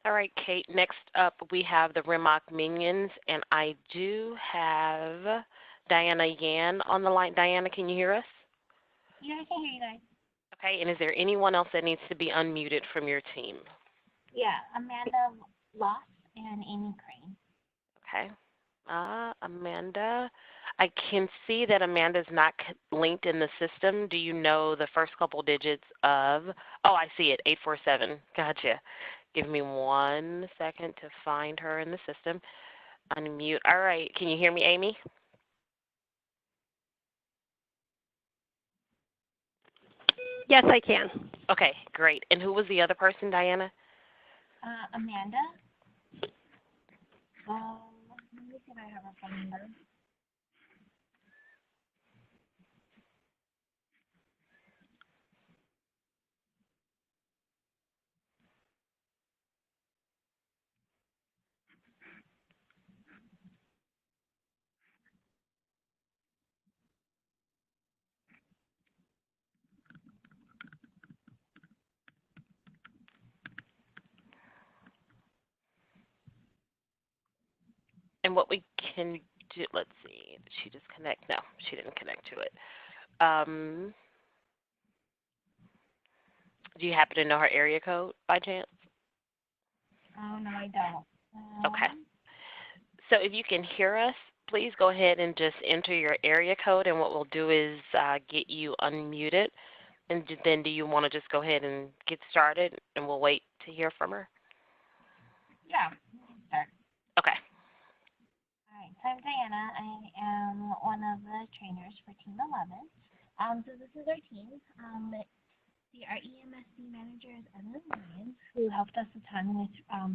S2: All right, Kate, next up we have the Remoc Minions, and I do have Diana Yan on the line. Diana, can you hear us?
S13: Yeah, I can hear you guys.
S2: Okay, and is there anyone else that needs to be unmuted from your team?
S13: Yeah, Amanda Loss and Amy Crane.
S2: Okay. Amanda, I can see that Amanda's not linked in the system. Do you know the first couple digits of, oh, I see it, 847. Gotcha. Give me 1 second to find her in the system. Unmute. All right, can you hear me, Amy?
S14: Yes, I can.
S2: Okay, great. And who was the other person, Diana?
S13: Amanda. Let me see if I have her phone number.
S2: what we can do, let's see, did she disconnect? No, she didn't connect to it. Do you happen to know her area code by chance?
S13: Oh, no, I don't.
S2: Okay. So if you can hear us, please go ahead and just enter your area code, and what we'll do is get you unmuted. And then do you want to just go ahead and get started, and we'll wait to hear from her?
S13: Yeah, start.
S2: Okay.
S13: All right, so I'm Diana. I am one of the trainers for Team 11. So this is our team. Our EMSC manager is Emily Williams, who helped us a ton with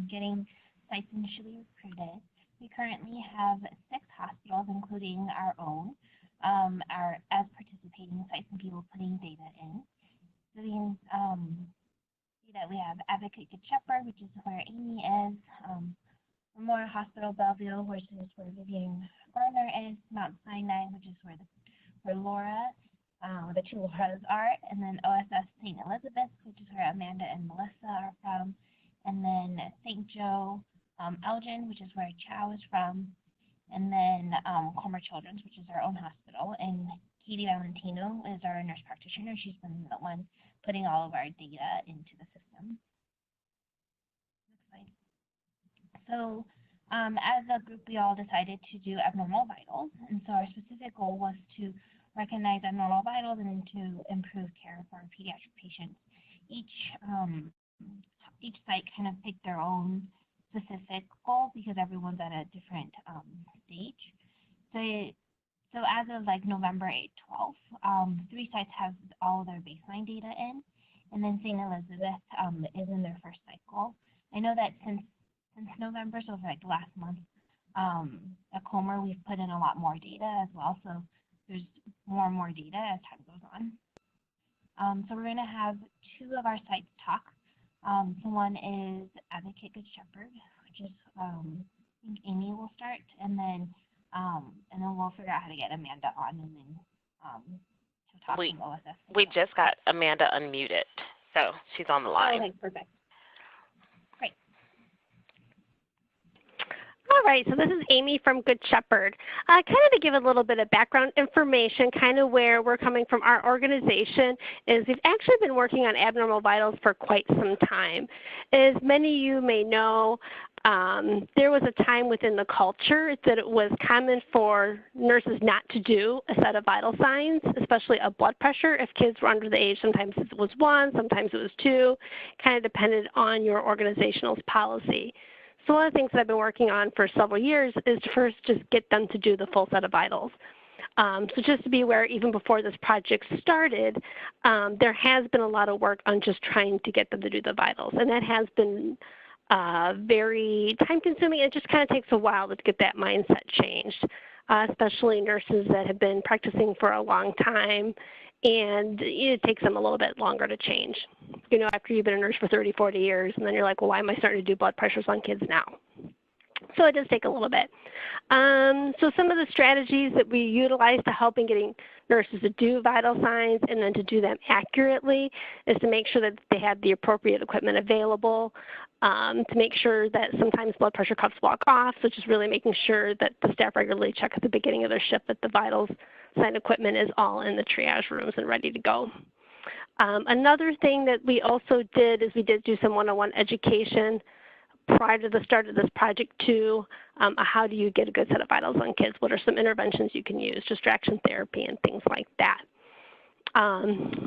S13: getting sites initially recruited. We currently have 6 hospitals, including our own, as participating sites and people putting data in. So we have Advocate Good Shepherd, which is where Amy is, Memorial Hospital Belleville, which is where Vivian Garner is, Mount Sinai, which is where Laura, the 2 Lauras are, and then OSS St. Elizabeth, which is where Amanda and Melissa are from, and then St. Joe Elgin, which is where Chow is from, and then Comer Children's, which is our own hospital, and Katie Valentino is our nurse practitioner. She's been the one putting all of our data into the system. Next slide. So as a group, we all decided to do abnormal vitals, and so our specific goal was to recognize abnormal vitals and to improve care for our pediatric patients. Each site kind of picked their own specific goal because everyone's at a different stage. So as of like November 8th, 12th, 3 sites have all of their baseline data in, and then St. Elizabeth is in their first cycle. I know that since November, so like last month, at Comer, we've put in a lot more data as well, so there's more and more data as time goes on. So we're going to have 2 of our sites talk. So one is Advocate Good Shepherd, which is I think Amy will start, and then we'll figure out how to get Amanda on, and then she'll talk from OSS.
S2: We just got Amanda unmuted, so she's on the line.
S13: Okay, perfect.
S14: All right, so this is Amy from Good Shepherd. Kind of to give a little bit of background information, kind of where we're coming from our organization is we've actually been working on abnormal vitals for quite some time. As many of you may know, there was a time within the culture that it was common for nurses not to do a set of vital signs, especially a blood pressure. If kids were under the age, sometimes it was 1, sometimes it was 2, kind of depended on your organizational policy. So one of the things that I've been working on for several years is to first just get them to do the full set of vitals. So just to be aware, even before this project started, there has been a lot of work on just trying to get them to do the vitals. And that has been very time consuming. It just kind of takes a while to get that mindset changed, especially nurses that have been practicing for a long time. And it takes them a little bit longer to change. You know, after you've been a nurse for 30, 40 years, and then you're like, well, why am I starting to do blood pressures on kids now? So it does take a little bit. So some of the strategies that we utilize to help in getting nurses to do vital signs and then to do them accurately is to make sure that they have the appropriate equipment available, to make sure that sometimes blood pressure cuffs walk off, so just really making sure that the staff regularly check at the beginning of their shift that the vitals sign equipment is all in the triage rooms and ready to go. Another thing that we also did is we did do some one-on-one education prior to the start of this project too. How do you get a good set of vitals on kids? What are some interventions you can use, distraction therapy and things like that.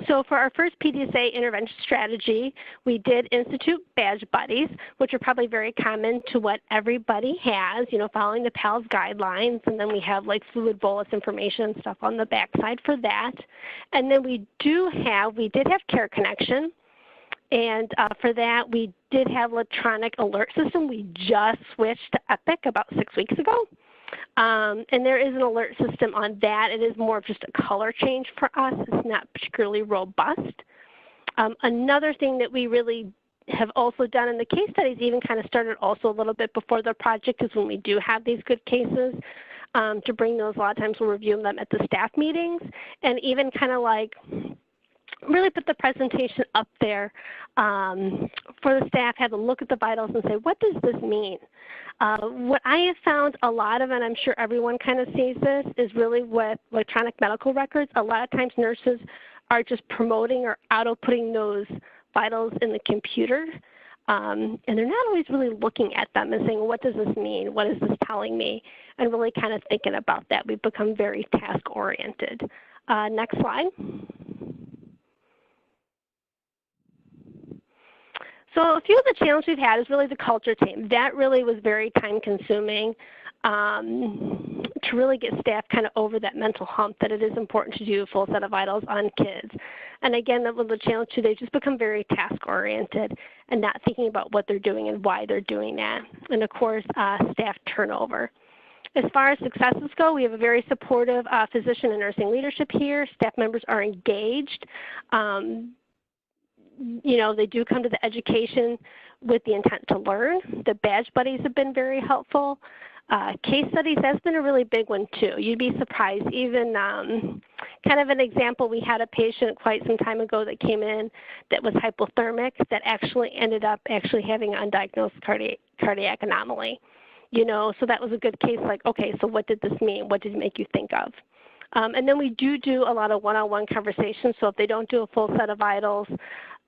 S14: So for our first PDSA intervention strategy, we did institute badge buddies, which are probably very common to what everybody has, you know, following the PALS guidelines. And then we have like fluid bolus information and stuff on the backside for that. And then we did have Care Connection. And for that, we did have electronic alert system. We just switched to Epic about 6 weeks ago. And there is an alert system on that. It is more of just a color change for us. It's not particularly robust. Another thing that we really have also done in the case studies, even kind of started also a little bit before the project, is when we do have these good cases, to bring those, a lot of times we'll review them at the staff meetings, and even kind of like really put the presentation up there for the staff, have a look at the vitals and say, what does this mean? What I have found a lot of, and I'm sure everyone kind of sees this, is really with electronic medical records. A lot of times nurses are just promoting or auto-putting those vitals in the computer. And they're not always really looking at them and saying, what does this mean? What is this telling me? And really kind of thinking about that. We've become very task-oriented. Next slide. So a few of the challenges we've had is really the culture team. That really was very time-consuming to really get staff kind of over that mental hump that it is important to do a full set of vitals on kids. And again, that was the challenge too. They've just become very task-oriented and not thinking about what they're doing and why they're doing that. And of course, staff turnover. As far as successes go, we have a very supportive physician and nursing leadership here. Staff members are engaged. You know, they do come to the education with the intent to learn. The badge buddies have been very helpful. Case studies, that's been a really big one too. You'd be surprised. Even kind of an example, we had a patient quite some time ago that came in that was hypothermic that actually ended up having an undiagnosed cardiac anomaly. You know, so that was a good case, like, okay, so what did this mean? What did it make you think of? And then we do a lot of one-on-one conversations. So if they don't do a full set of vitals,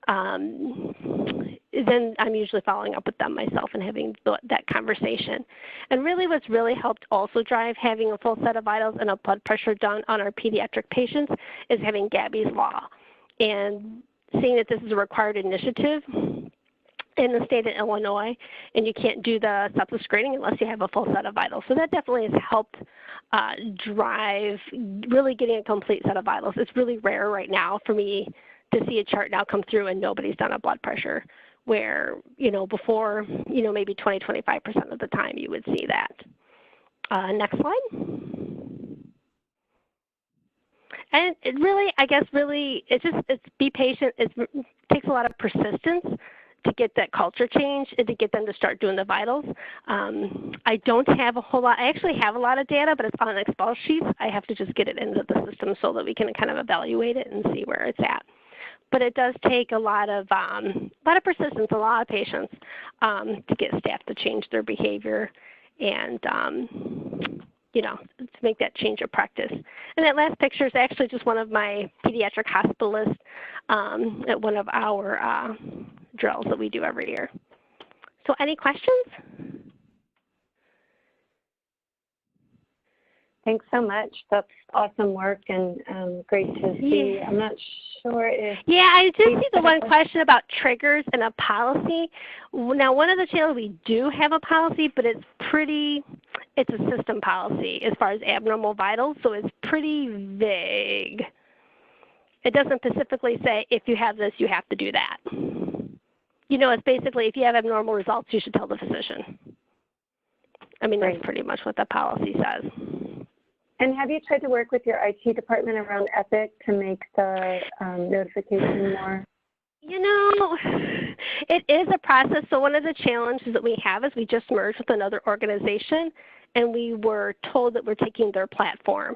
S14: then I'm usually following up with them myself and having that conversation. And really what's really helped also drive having a full set of vitals and a blood pressure done on our pediatric patients is having Gabby's Law. And seeing that this is a required initiative in the state of Illinois, and you can't do the sepsis screening unless you have a full set of vitals. So that definitely has helped drive really getting a complete set of vitals. It's really rare right now for me to see a chart now come through and nobody's done a blood pressure, where, you know, before, you know, maybe 20–25% of the time you would see that. Next slide. And it really, I guess, really, it's be patient. It takes a lot of persistence to get that culture change and to get them to start doing the vitals. I don't have a whole lot. I actually have a lot of data, but it's on Excel sheets. I have to just get it into the system so that we can kind of evaluate it and see where it's at. But it does take a lot of persistence, a lot of patience to get staff to change their behavior and you know, to make that change of practice. And that last picture is actually just one of my pediatric hospitalists at one of our drills that we do every year. So any questions?
S3: Thanks so much. That's awesome work and great to see. Yeah. I'm not sure if... Yeah,
S14: I did see the one question about triggers and a policy. Now, one of the channels, we do have a policy, but it's a system policy as far as abnormal vitals, so it's pretty vague. It doesn't specifically say if you have this, you have to do that. You know, it's basically if you have abnormal results, you should tell the physician. I mean, that's pretty much what the policy says.
S3: And have you tried to work with your IT department around Epic to make the notification more?
S14: You know, it is a process. So one of the challenges that we have is we just merged with another organization, and we were told that we're taking their platform.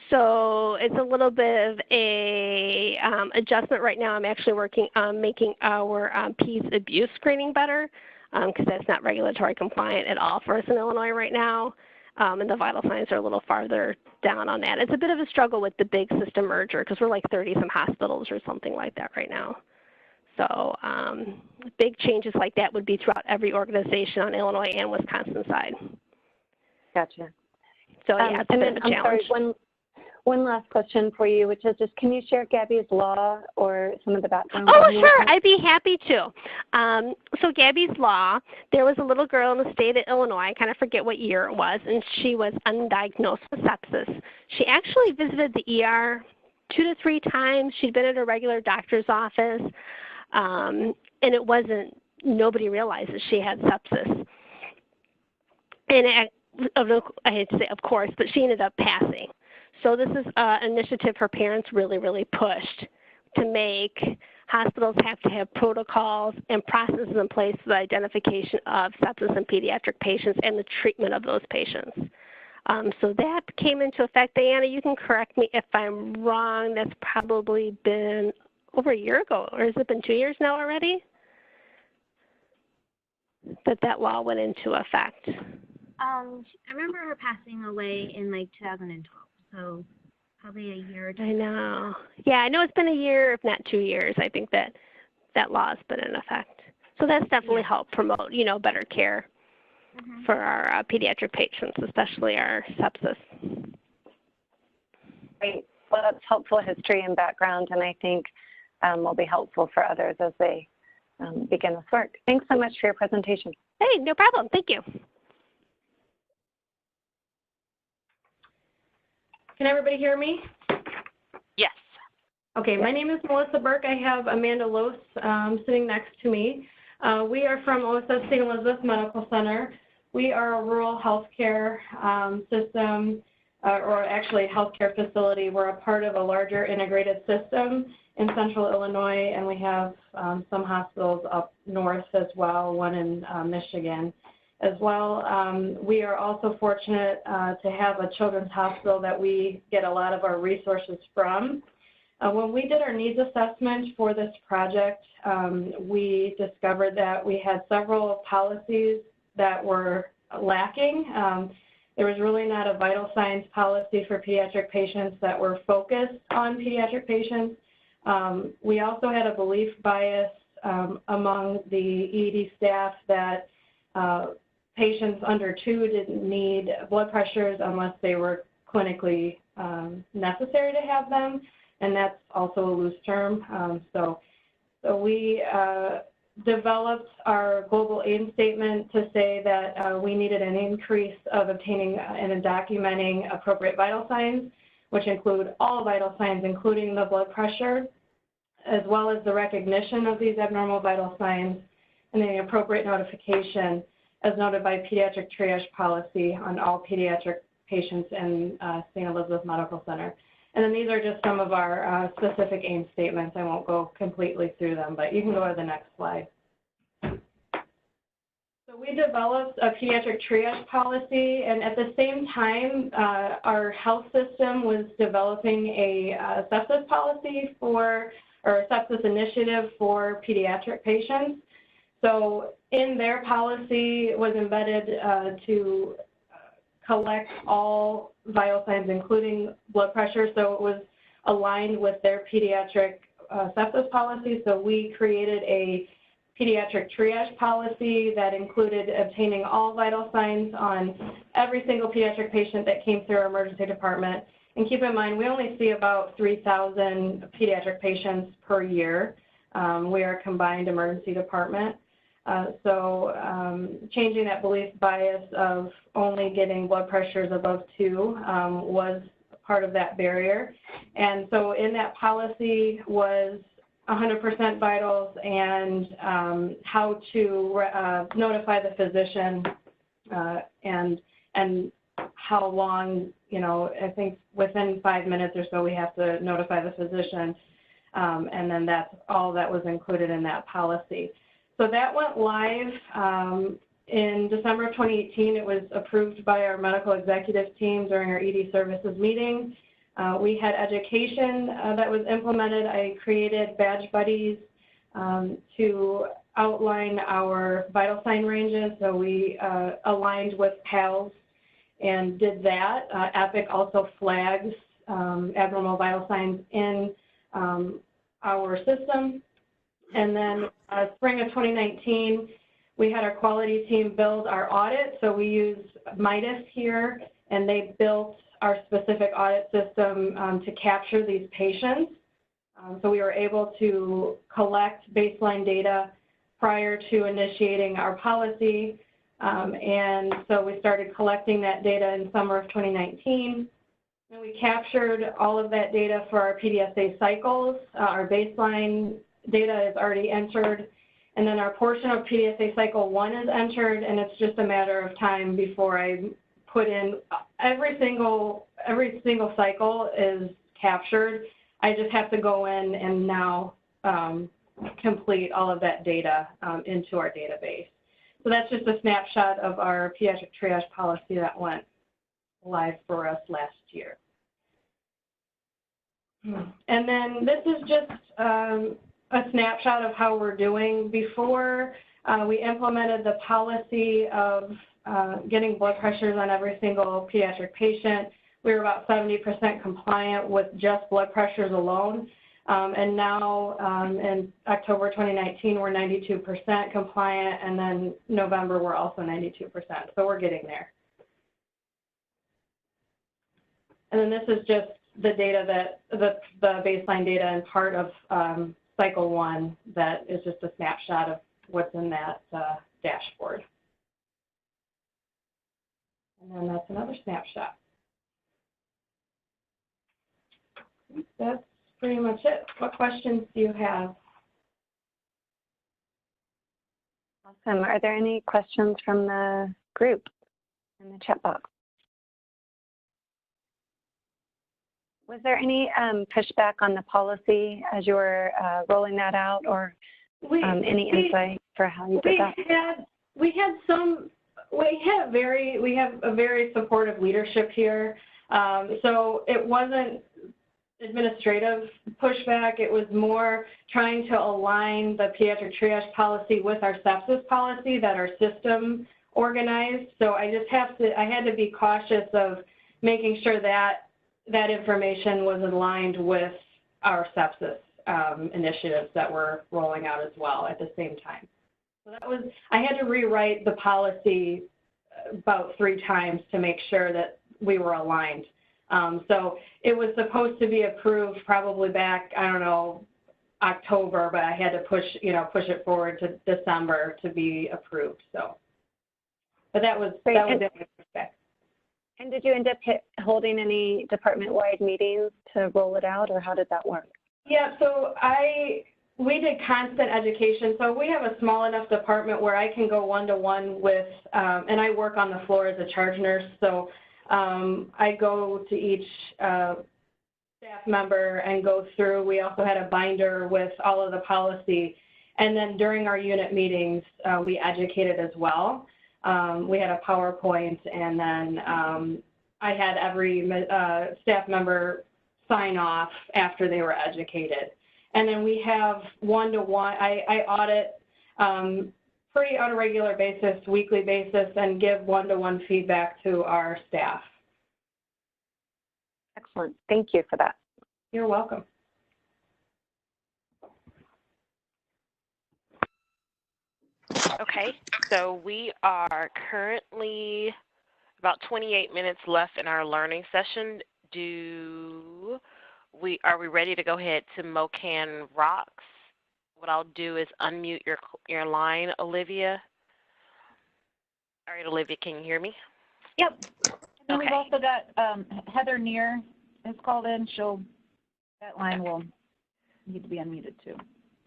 S14: So it's a little bit of a adjustment right now. I'm actually working on making our PEDS abuse screening better because that's not regulatory compliant at all for us in Illinois right now. And the vital signs are a little farther down on that. It's a bit of a struggle with the big system merger because we're like 30-some hospitals or something like that right now. So big changes like that would be throughout every organization on Illinois and Wisconsin side.
S3: Gotcha.
S14: So yeah, it's a bit of a challenge.
S3: Sorry, one last question for you, which is just, can you share Gabby's Law or some of the background?
S14: Oh, sure. I'd be happy to. So Gabby's Law, there was a little girl in the state of Illinois, I kind of forget what year it was, and she was undiagnosed with sepsis. She actually visited the ER 2 to 3 times. She'd been at a regular doctor's office, and it wasn't, nobody realized that she had sepsis. And I hate to say, of course, but she ended up passing. So this is an initiative her parents really, really pushed to make hospitals have to have protocols and processes in place for the identification of sepsis in pediatric patients and the treatment of those patients. So that came into effect. Diana, you can correct me if I'm wrong. That's probably been over a year ago, or has it been 2 years now already that law went into effect?
S13: I remember her passing away in like 2012, so probably a year or two.
S14: I know. Yeah, I know it's been a year, if not 2 years. I think that law has been in effect. So that's definitely helped promote, better care for our pediatric patients, especially our sepsis.
S3: Great. Well, that's helpful history and background, and I think will be helpful for others as they begin this work. Thanks so much for your presentation.
S14: Hey, no problem. Thank you.
S15: Can everybody hear me?
S2: Yes.
S15: Okay, my name is Melissa Burke. I have Amanda Lose sitting next to me. We are from OSF St. Elizabeth Medical Center. We are a rural healthcare system, or actually a healthcare facility. We're a part of a larger integrated system in central Illinois, and we have some hospitals up north as well, one in Michigan as well. We are also fortunate to have a children's hospital that we get a lot of our resources from. When we did our needs assessment for this project, we discovered that we had several policies that were lacking. There was really not a vital signs policy for pediatric patients that were focused on pediatric patients. We also had a belief bias among the ED staff that patients under 2 didn't need blood pressures unless they were clinically necessary to have them, and that's also a loose term. So we developed our global aim statement to say that we needed an increase of obtaining and documenting appropriate vital signs, which include all vital signs, including the blood pressure, as well as the recognition of these abnormal vital signs and the appropriate notification as noted by pediatric triage policy on all pediatric patients in St. Elizabeth Medical Center. And then these are just some of our specific aim statements. I won't go completely through them, but you can go to the next slide. So we developed a pediatric triage policy, and at the same time, our health system was developing a sepsis policy or a sepsis initiative for pediatric patients. So in their policy was embedded to collect all vital signs, including blood pressure. So it was aligned with their pediatric sepsis policy. So we created a pediatric triage policy that included obtaining all vital signs on every single pediatric patient that came through our emergency department. And keep in mind, we only see about 3,000 pediatric patients per year. We are a combined emergency department. So changing that belief bias of only getting blood pressures above 2 was part of that barrier. And so in that policy was 100% vitals and how to notify the physician and how long, I think within 5 minutes or so we have to notify the physician. And then that's all that was included in that policy. So that went live in December of 2018. It was approved by our medical executive team during our ED services meeting. We had education that was implemented. I created badge buddies to outline our vital sign ranges. So we aligned with PALS and did that. EPIC also flags abnormal vital signs in our system. And then spring of 2019, we had our quality team build our audit. So we used Midas here, and they built our specific audit system to capture these patients. So we were able to collect baseline data prior to initiating our policy. And so we started collecting that data in summer of 2019. And we captured all of that data for our PDSA cycles. Our baseline data is already entered. And then our portion of PDSA cycle 1 is entered, and it's just a matter of time before I put in every single cycle is captured. I just have to go in and now complete all of that data into our database. So that's just a snapshot of our pediatric triage policy that went live for us last year. And then this is just a snapshot of how we're doing. Before we implemented the policy of getting blood pressures on every single pediatric patient, we were about 70% compliant with just blood pressures alone. And now in October 2019, we're 92% compliant, and then November, we're also 92%. So we're getting there. And then this is just the data that the baseline data and part of cycle 1 that is just a snapshot of what's in that dashboard. And then that's another snapshot. That's pretty much it. What questions do you have?
S3: Awesome. Are there any questions from the group in the chat box? Was there any pushback on the policy as you were rolling that out, or any insight for how you did that?
S15: We have a very supportive leadership here. So it wasn't administrative pushback. It was more trying to align the pediatric triage policy with our sepsis policy that our system organized. So I had to be cautious of making sure that that information was aligned with our sepsis initiatives that we're rolling out as well at the same time. So I had to rewrite the policy about 3 times to make sure that we were aligned. So it was supposed to be approved probably back, I don't know, October, but I had to push it forward to December to be approved. So, but that was it.
S3: And did you end up holding any department-wide meetings to roll it out, or how did that work?
S15: Yeah, so we did constant education. So we have a small enough department where I can go one-to-one with, and I work on the floor as a charge nurse. So I go to each staff member and go through. We also had a binder with all of the policy. And then during our unit meetings, we educated as well. We had a PowerPoint, and then I had every staff member sign off after they were educated. And then we have one-to-one. I audit pretty on a regular basis, weekly basis, and give one-to-one feedback to our staff.
S3: Excellent. Thank you for that.
S15: You're welcome.
S2: Okay, so we are currently about 28 minutes left in our learning session. Are we ready to go ahead to MOKAN Rocks? What I'll do is unmute your line, Olivia. All right, Olivia, can you hear me?
S16: Yep. And then we've also got Heather Neer is called in. That line will need to be unmuted too.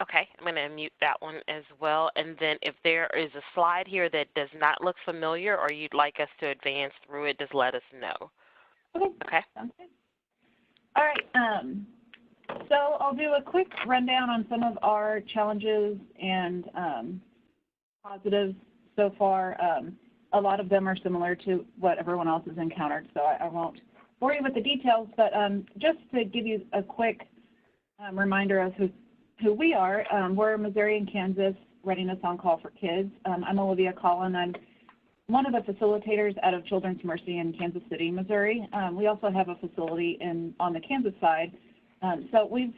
S2: Okay, I'm going to unmute that one as well. And then if there is a slide here that does not look familiar or you'd like us to advance through it, just let us know.
S16: Okay. Sounds good. All right. So I'll do a quick rundown on some of our challenges and positives so far. A lot of them are similar to what everyone else has encountered, so I won't bore you with the details, but just to give you a quick reminder of who we are. We're Missouri and Kansas Readiness on Call for Kids. I'm Olivia Collin. I'm one of the facilitators out of Children's Mercy in Kansas City, Missouri. We also have a facility on the Kansas side. So we've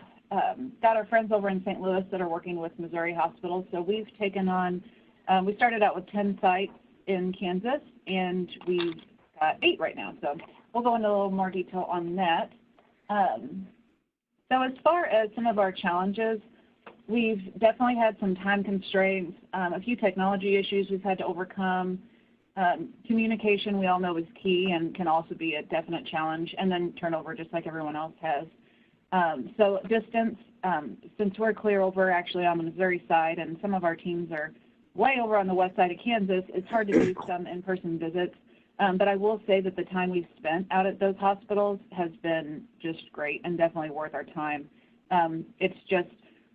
S16: got our friends over in St. Louis that are working with Missouri hospitals. So we've taken on, we started out with 10 sites in Kansas, and we've got 8 right now. So we'll go into a little more detail on that. So as far as some of our challenges, we've definitely had some time constraints, a few technology issues we've had to overcome. Communication, we all know, is key and can also be a definite challenge, and then turnover, just like everyone else has. So distance, since we're clear over actually on the Missouri side and some of our teams are way over on the west side of Kansas, it's hard to do some in-person visits. But I will say that the time we've spent out at those hospitals has been just great and definitely worth our time. It's just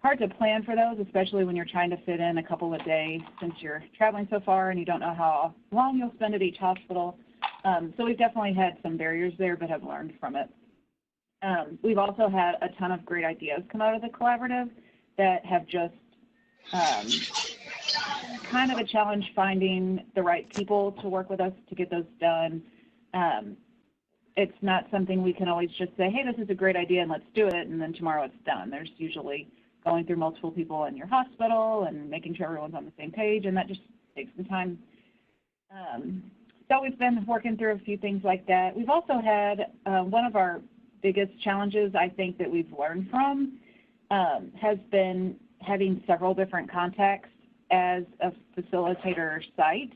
S16: hard to plan for those, especially when you're trying to fit in a couple of days since you're traveling so far and you don't know how long you'll spend at each hospital. So we've definitely had some barriers there, but have learned from it. We've also had a ton of great ideas come out of the collaborative that have just kind of a challenge finding the right people to work with us to get those done. It's not something we can always just say, hey, this is a great idea and let's do it, and then tomorrow it's done. There's usually going through multiple people in your hospital and making sure everyone's on the same page, and that just takes some time. So we've been working through a few things like that. We've also had one of our biggest challenges, I think, that we've learned from has been having several different contacts as a facilitator site.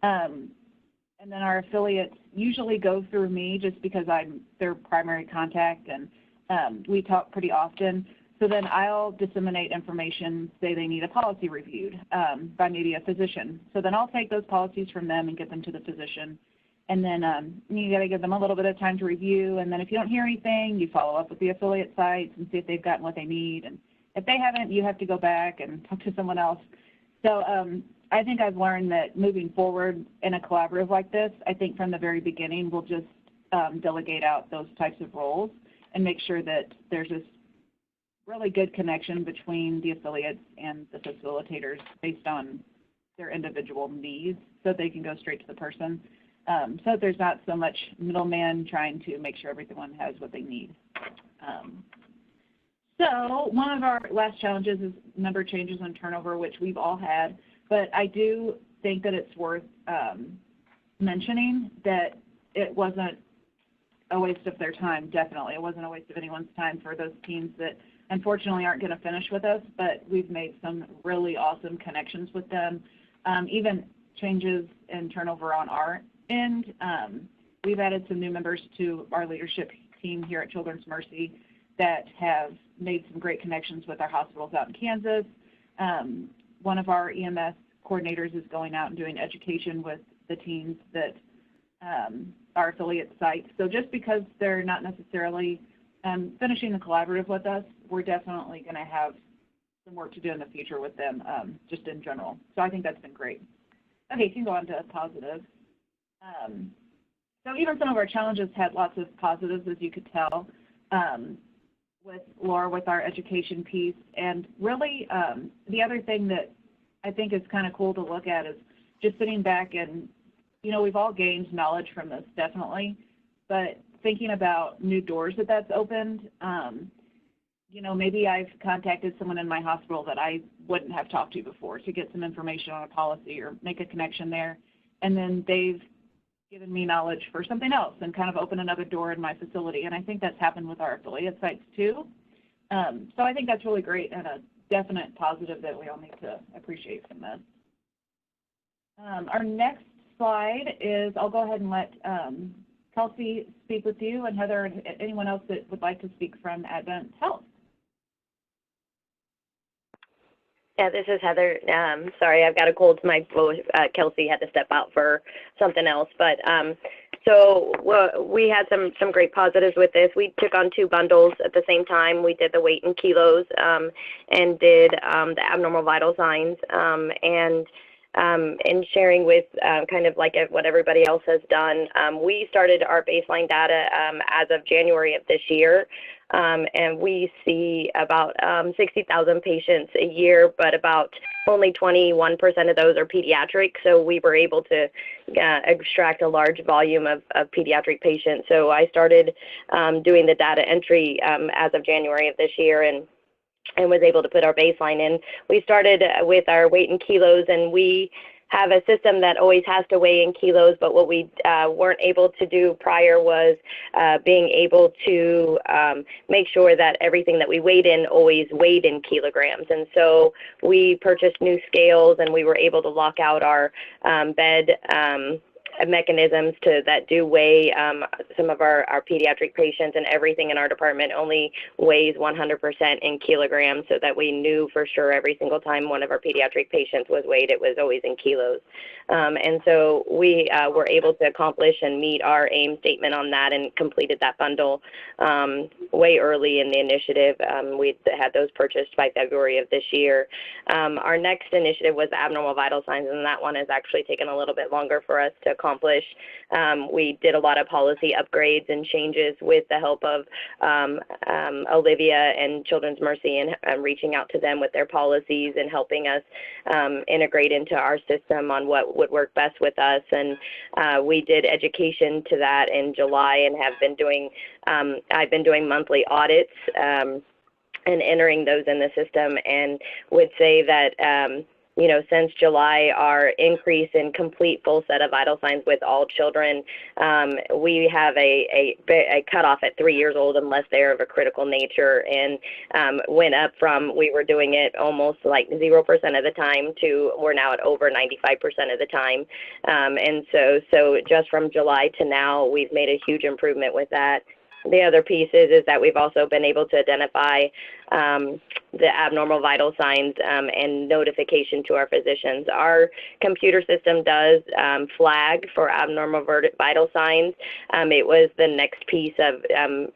S16: And then our affiliates usually go through me just because I'm their primary contact, and we talk pretty often. So then I'll disseminate information, say they need a policy reviewed by maybe a physician. So then I'll take those policies from them and get them to the physician. And then you got to give them a little bit of time to review. And then if you don't hear anything, you follow up with the affiliate sites and see if they've gotten what they need. And if they haven't, you have to go back and talk to someone else. So I think I've learned that moving forward in a collaborative like this, I think from the very beginning, we'll just delegate out those types of roles and make sure that there's this really good connection between the affiliates and the facilitators based on their individual needs so they can go straight to the person. So there's not so much middleman trying to make sure everyone has what they need. So one of our last challenges is member changes and turnover, which we've all had, but I do think that it's worth mentioning that it wasn't a waste of their time, definitely. It wasn't a waste of anyone's time for those teams that unfortunately aren't going to finish with us, but we've made some really awesome connections with them. Even changes and turnover on our end. We've added some new members to our leadership team here at Children's Mercy that have made some great connections with our hospitals out in Kansas. One of our EMS coordinators is going out and doing education with the teams that our affiliate sites. So just because they're not necessarily finishing the collaborative with us, we're definitely going to have some work to do in the future with them, just in general. So I think that's been great. Okay, you can go on to positive. So even some of our challenges had lots of positives, as you could tell, with Laura, with our education piece. And really, the other thing that I think is kind of cool to look at is just sitting back and, you know, we've all gained knowledge from this, definitely, but thinking about new doors that's opened. You know, maybe I've contacted someone in my hospital that I wouldn't have talked to before to get some information on a policy or make a connection there. And then they've given me knowledge for something else and kind of open another door in my facility. And I think that's happened with our affiliate sites too. So I think that's really great and a definite positive that we all need to appreciate from this. Our next slide is, I'll go ahead and let Kelsey speak with you, and Heather and anyone else that would like to speak from Advent Health.
S17: Yeah, this is Heather. Sorry, I've got a cold to my voice. Kelsey had to step out for something else. But so we had some great positives with this. We took on 2 bundles at the same time. We did the weight in kilos and did the abnormal vital signs. And sharing with kind of like what everybody else has done, we started our baseline data as of January of this year. And we see about 60,000 patients a year, but about only 21% of those are pediatric. So we were able to extract a large volume of pediatric patients. So I started doing the data entry as of January of this year and was able to put our baseline in. We started with our weight in kilos, and we have a system that always has to weigh in kilos, but what we weren't able to do prior was being able to make sure that everything that we weighed in always weighed in kilograms. And so we purchased new scales, and we were able to lock out our bed mechanisms that do weigh some of our pediatric patients, and everything in our department only weighs 100% in kilograms, so that we knew for sure every single time one of our pediatric patients was weighed, it was always in kilos. And so we were able to accomplish and meet our aim statement on that and completed that bundle way early in the initiative. We had those purchased by February of this year. Our next initiative was the abnormal vital signs, and that one has actually taken a little bit longer for us to accomplish. We did a lot of policy upgrades and changes with the help of Olivia and Children's Mercy, and reaching out to them with their policies and helping us integrate into our system on what would work best with us. And we did education to that in July, and have been doing, I've been doing monthly audits and entering those in the system, and would say that you know, since July, our increase in complete full set of vital signs with all children, we have a cutoff at 3 years old unless they're of a critical nature, and went up from, we were doing it almost like 0% of the time to we're now at over 95% of the time. And so just from July to now, we've made a huge improvement with that. The other piece is that we've also been able to identify the abnormal vital signs and notification to our physicians. Our computer system does flag for abnormal vital signs. It was the next piece of,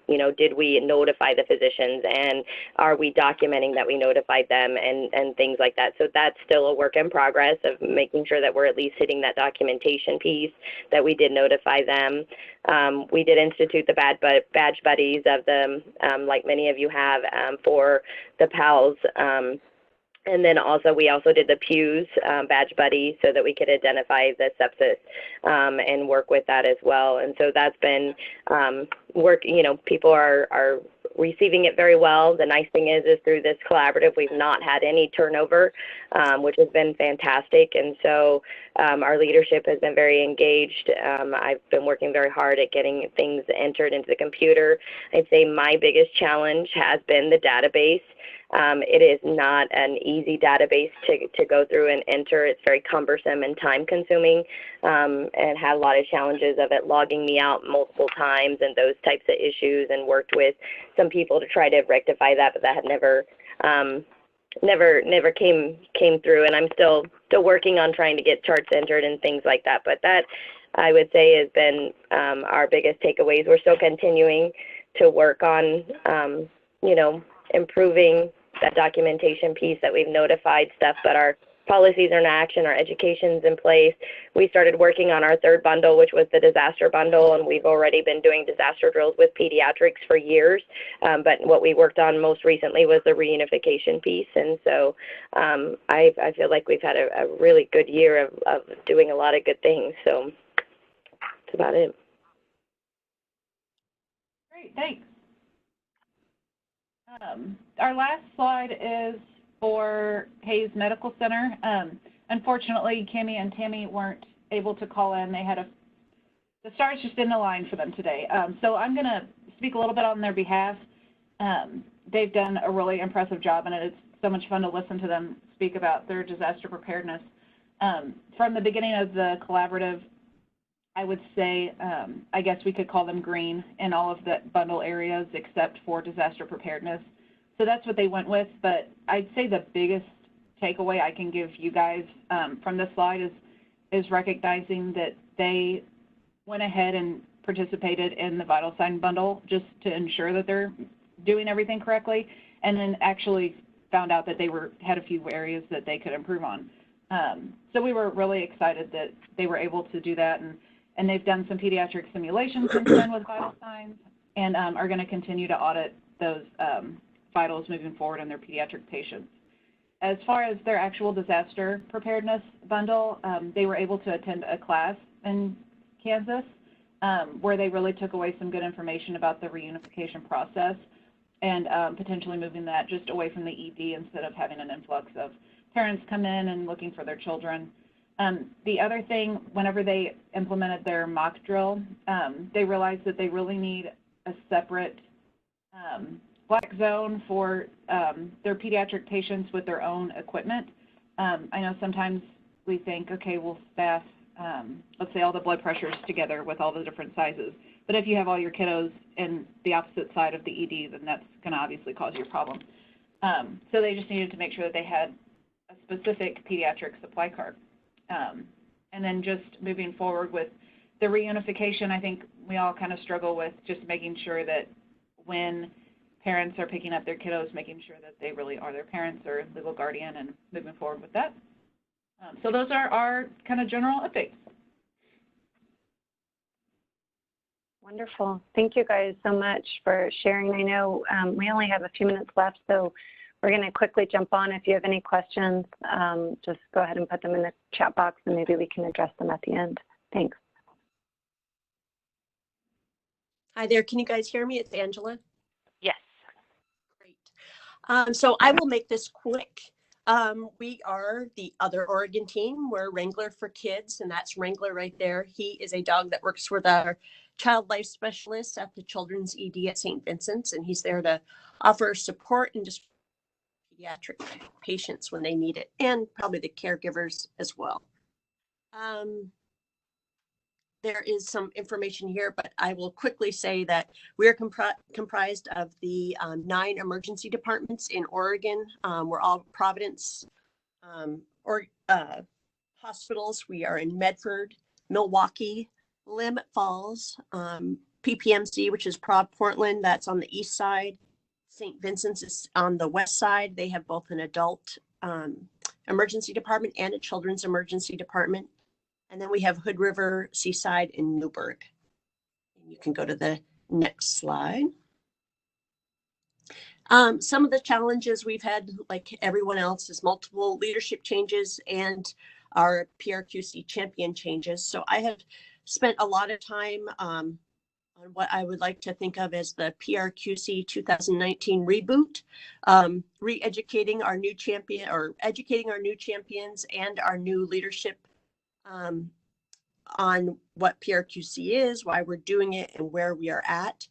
S17: you know, did we notify the physicians, and are we documenting that we notified them, and things like that. So that's still a work in progress of making sure that we're at least hitting that documentation piece, that we did notify them. We did institute the badge buddies of them, like many of you have, for the PALS. And then also, we also did the Pews badge buddy so that we could identify the sepsis and work with that as well. And so that's been work, you know, people are receiving it very well. The nice thing is through this collaborative, we've not had any turnover, which has been fantastic. And so our leadership has been very engaged. I've been working very hard at getting things entered into the computer. I'd say my biggest challenge has been the database. It is not an easy database to go through and enter. It's very cumbersome and time consuming, and had a lot of challenges of it logging me out multiple times and those types of issues, and worked with some people to try to rectify that, but that had never came through. And I'm still working on trying to get charts entered and things like that. But that, I would say, has been our biggest takeaways. We're still continuing to work on, you know, improving that documentation piece that we've notified stuff, but our policies are in action, our education's in place. We started working on our third bundle, which was the disaster bundle, and we've already been doing disaster drills with pediatrics for years. But what we worked on most recently was the reunification piece. And so I feel like we've had a really good year of doing a lot of good things. So that's about it.
S16: Great, thanks. Our last slide is for Hayes Medical Center. Unfortunately, Kimmy and Tammy weren't able to call in. They had the stars just didn't align for them today. So I'm going to speak a little bit on their behalf. They've done a really impressive job, and it's so much fun to listen to them speak about their disaster preparedness. From the beginning of the collaborative, I would say, I guess we could call them green in all of the bundle areas except for disaster preparedness. So that's what they went with. But I'd say the biggest takeaway I can give you guys from this slide is recognizing that they went ahead and participated in the vital sign bundle just to ensure that they're doing everything correctly, and then actually found out that they had a few areas that they could improve on. So we were really excited that they were able to do that, and they've done some pediatric simulations since then with vital signs, and are going to continue to audit those vitals moving forward in their pediatric patients. As far as their actual disaster preparedness bundle, they were able to attend a class in Kansas where they really took away some good information about the reunification process, and potentially moving that just away from the ED instead of having an influx of parents come in and looking for their children. The other thing, whenever they implemented their mock drill, they realized that they really need a separate black zone for their pediatric patients with their own equipment. I know sometimes we think, okay, we'll staff, let's say, all the blood pressures together with all the different sizes. But if you have all your kiddos in the opposite side of the ED, then that's going to obviously cause you a problem. So they just needed to make sure that they had a specific pediatric supply cart. And then just moving forward with the reunification, I think we all kind of struggle with just making sure that when parents are picking up their kiddos, making sure that they really are their parents or legal guardian, and moving forward with that. So those are our kind of general updates.
S3: Wonderful. Thank you guys so much for sharing. I know we only have a few minutes left, so we're going to quickly jump on. If you have any questions, just go ahead and put them in the chat box and maybe we can address them at the end. Thanks.
S18: Hi there. Can you guys hear me? It's Angela.
S2: Yes.
S18: Great. So I will make this quick. We are the other Oregon team. We're WranglER for Kids, and that's WranglER right there. He is a dog that works with our child life specialist at the Children's ED at St. Vincent's, and he's there to offer support and just pediatric patients when they need it, and probably the caregivers as well. There is some information here, but I will quickly say that we are comprised of the 9 emergency departments in Oregon. We're all Providence hospitals. We are in Medford, Milwaukee, Willamette Falls, PPMC, which is Portland, that's on the east side. St. Vincent's is on the west side. They have both an adult emergency department and a children's emergency department. And then we have Hood River, Seaside, and Newburgh. You can go to the next slide. Some of the challenges we've had, like everyone else, is multiple leadership changes and our PRQC champion changes. So I have spent a lot of time on what I would like to think of as the PRQC 2019 reboot, re-educating our new champion, or educating our new champions and our new leadership on what PRQC is, why we're doing it, and where we are at.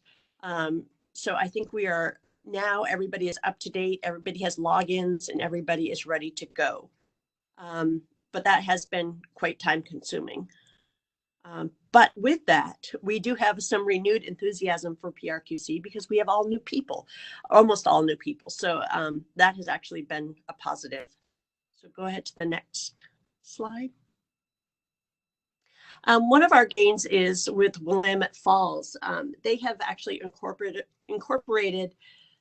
S18: So I think we are now, everybody is up to date, everybody has logins, and everybody is ready to go. But that has been quite time consuming. But with that, we do have some renewed enthusiasm for PRQC because we have all new people, almost all new people. So that has actually been a positive. So go ahead to the next slide. One of our gains is with Willamette Falls. They have actually incorporated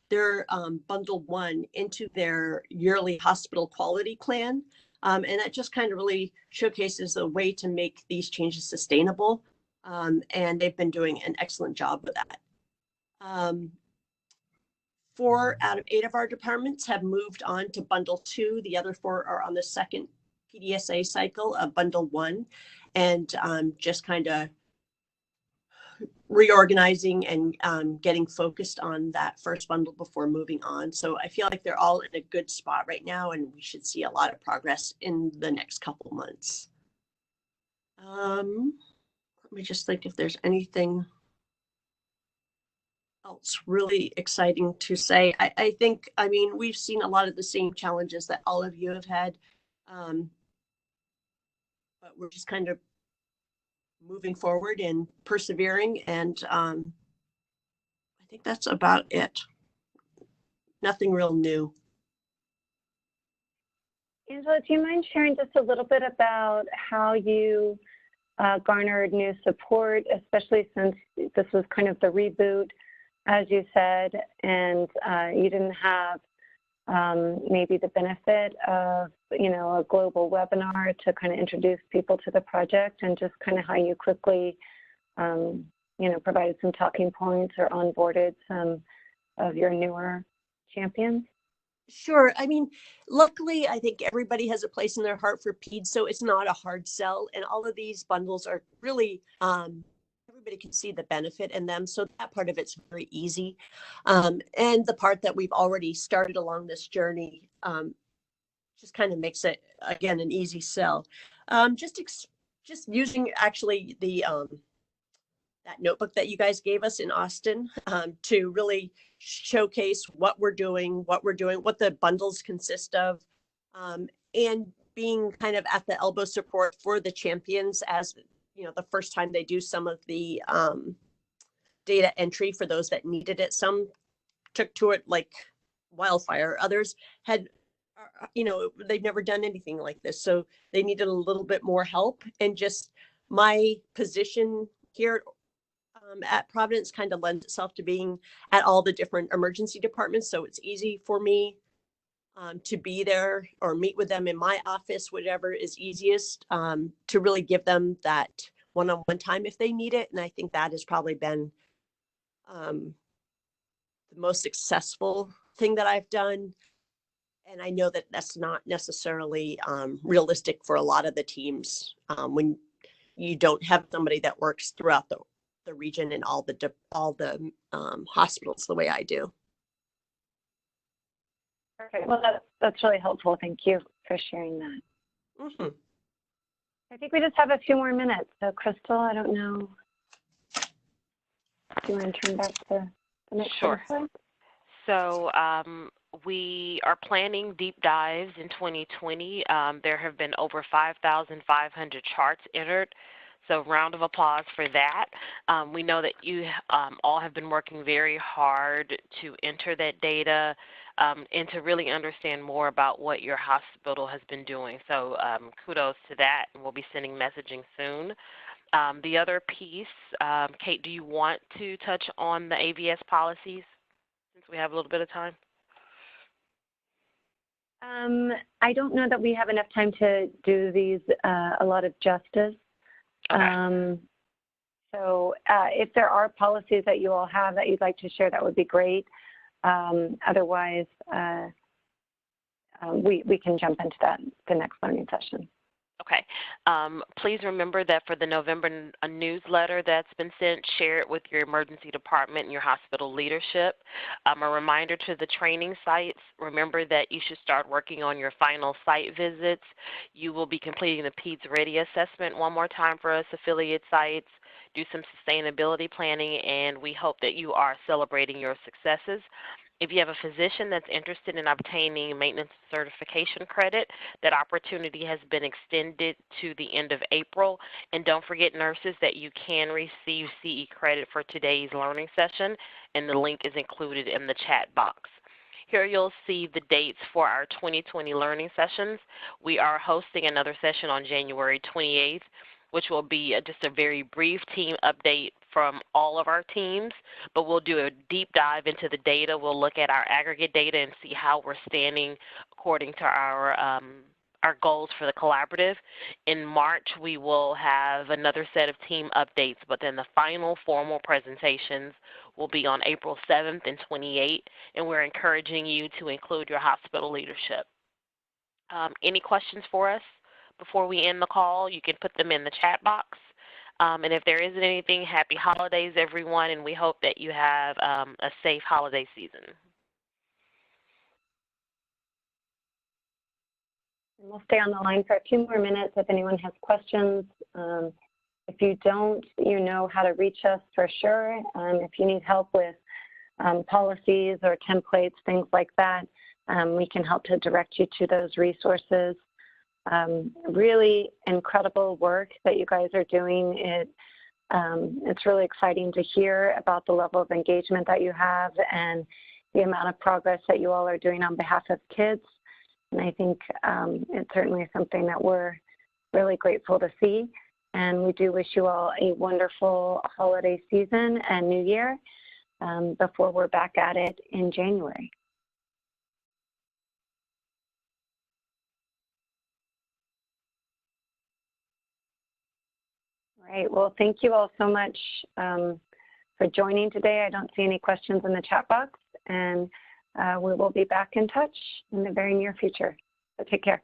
S18: their Bundle 1 into their yearly hospital quality plan. And that just kind of really showcases a way to make these changes sustainable. And they've been doing an excellent job with that. 4 out of 8 of our departments have moved on to Bundle 2. The other 4 are on the second PDSA cycle of Bundle 1. And just kind of reorganizing and getting focused on that first bundle before moving on. So I feel like they're all in a good spot right now, and we should see a lot of progress in the next couple months. Let me just think if there's anything else really exciting to say. I think, I mean, we've seen a lot of the same challenges that all of you have had, but we're just kind of moving forward and persevering, and I think that's about it. Nothing real new.
S3: Angela, do you mind sharing just a little bit about how you garnered new support, especially since this was kind of the reboot, as you said, and you didn't have maybe the benefit of, you know, a global webinar to kind of introduce people to the project, and just kind of how you quickly, you know, provided some talking points or onboarded some of your newer champions?
S18: Sure. I mean, luckily, I think everybody has a place in their heart for peds, so it's not a hard sell. And all of these bundles are really, everybody can see the benefit in them. So that part of it's very easy. And the part that we've already started along this journey just kind of makes it, again, an easy sell. Just using actually the that notebook that you guys gave us in Austin to really showcase what we're doing, what the bundles consist of, and being kind of at the elbow support for the champions as, you know, the first time they do some of the data entry for those that needed it. Some took to it like wildfire. Others had, you know, they've never done anything like this. So they needed a little bit more help. And just my position here at Providence kind of lends itself to being at all the different emergency departments. So it's easy for me to be there or meet with them in my office, whatever is easiest, to really give them that one-on-one time if they need it. And I think that has probably been the most successful thing that I've done. And I know that that's not necessarily realistic for a lot of the teams when you don't have somebody that works throughout the region and all the hospitals the way I do.
S3: Perfect. Well, that's really helpful. Thank you for sharing that.
S18: Mm-hmm.
S3: I think we just have a few more minutes. So, Crystal, I don't know. Do you want to turn back to the next
S2: Sure.
S3: slide?
S2: So we are planning deep dives in 2020. There have been over 5,500 charts entered. So round of applause for that. We know that you all have been working very hard to enter that data and to really understand more about what your hospital has been doing. So kudos to that, and we'll be sending messaging soon. The other piece, Kate, do you want to touch on the AVS policies since we have a little bit of time?
S3: I don't know that we have enough time to do these a lot of justice. Okay. So if there are policies that you all have that you'd like to share, that would be great. Otherwise, we can jump into the next learning session.
S2: Okay. Please remember that for the November newsletter that's been sent, share it with your emergency department and your hospital leadership. A reminder to the training sites, remember that you should start working on your final site visits. You will be completing the PEDS Ready assessment one more time for us affiliate sites, do some sustainability planning, and we hope that you are celebrating your successes. If you have a physician that's interested in obtaining maintenance certification credit, that opportunity has been extended to the end of April. And don't forget, nurses, that you can receive CE credit for today's learning session, and the link is included in the chat box. Here you'll see the dates for our 2020 learning sessions. We are hosting another session on January 28th, which will be just a very brief team update from all of our teams, but we'll do a deep dive into the data. We'll look at our aggregate data and see how we're standing according to our goals for the collaborative. In March, we will have another set of team updates, but then the final formal presentations will be on April 7th and 28th, and we're encouraging you to include your hospital leadership. Any questions for us before we end the call? You can put them in the chat box. And if there isn't anything, happy holidays, everyone, and we hope that you have a safe holiday season.
S3: We'll stay on the line for a few more minutes if anyone has questions. If you don't, you know how to reach us for sure. If you need help with policies or templates, things like that, we can help to direct you to those resources. Really incredible work that you guys are doing. It's really exciting to hear about the level of engagement that you have and the amount of progress that you all are doing on behalf of kids. And I think it's certainly something that we're really grateful to see. And we do wish you all a wonderful holiday season and New Year before we're back at it in January. All right, well, thank you all so much for joining today. I don't see any questions in the chat box, and we will be back in touch in the very near future. So take care.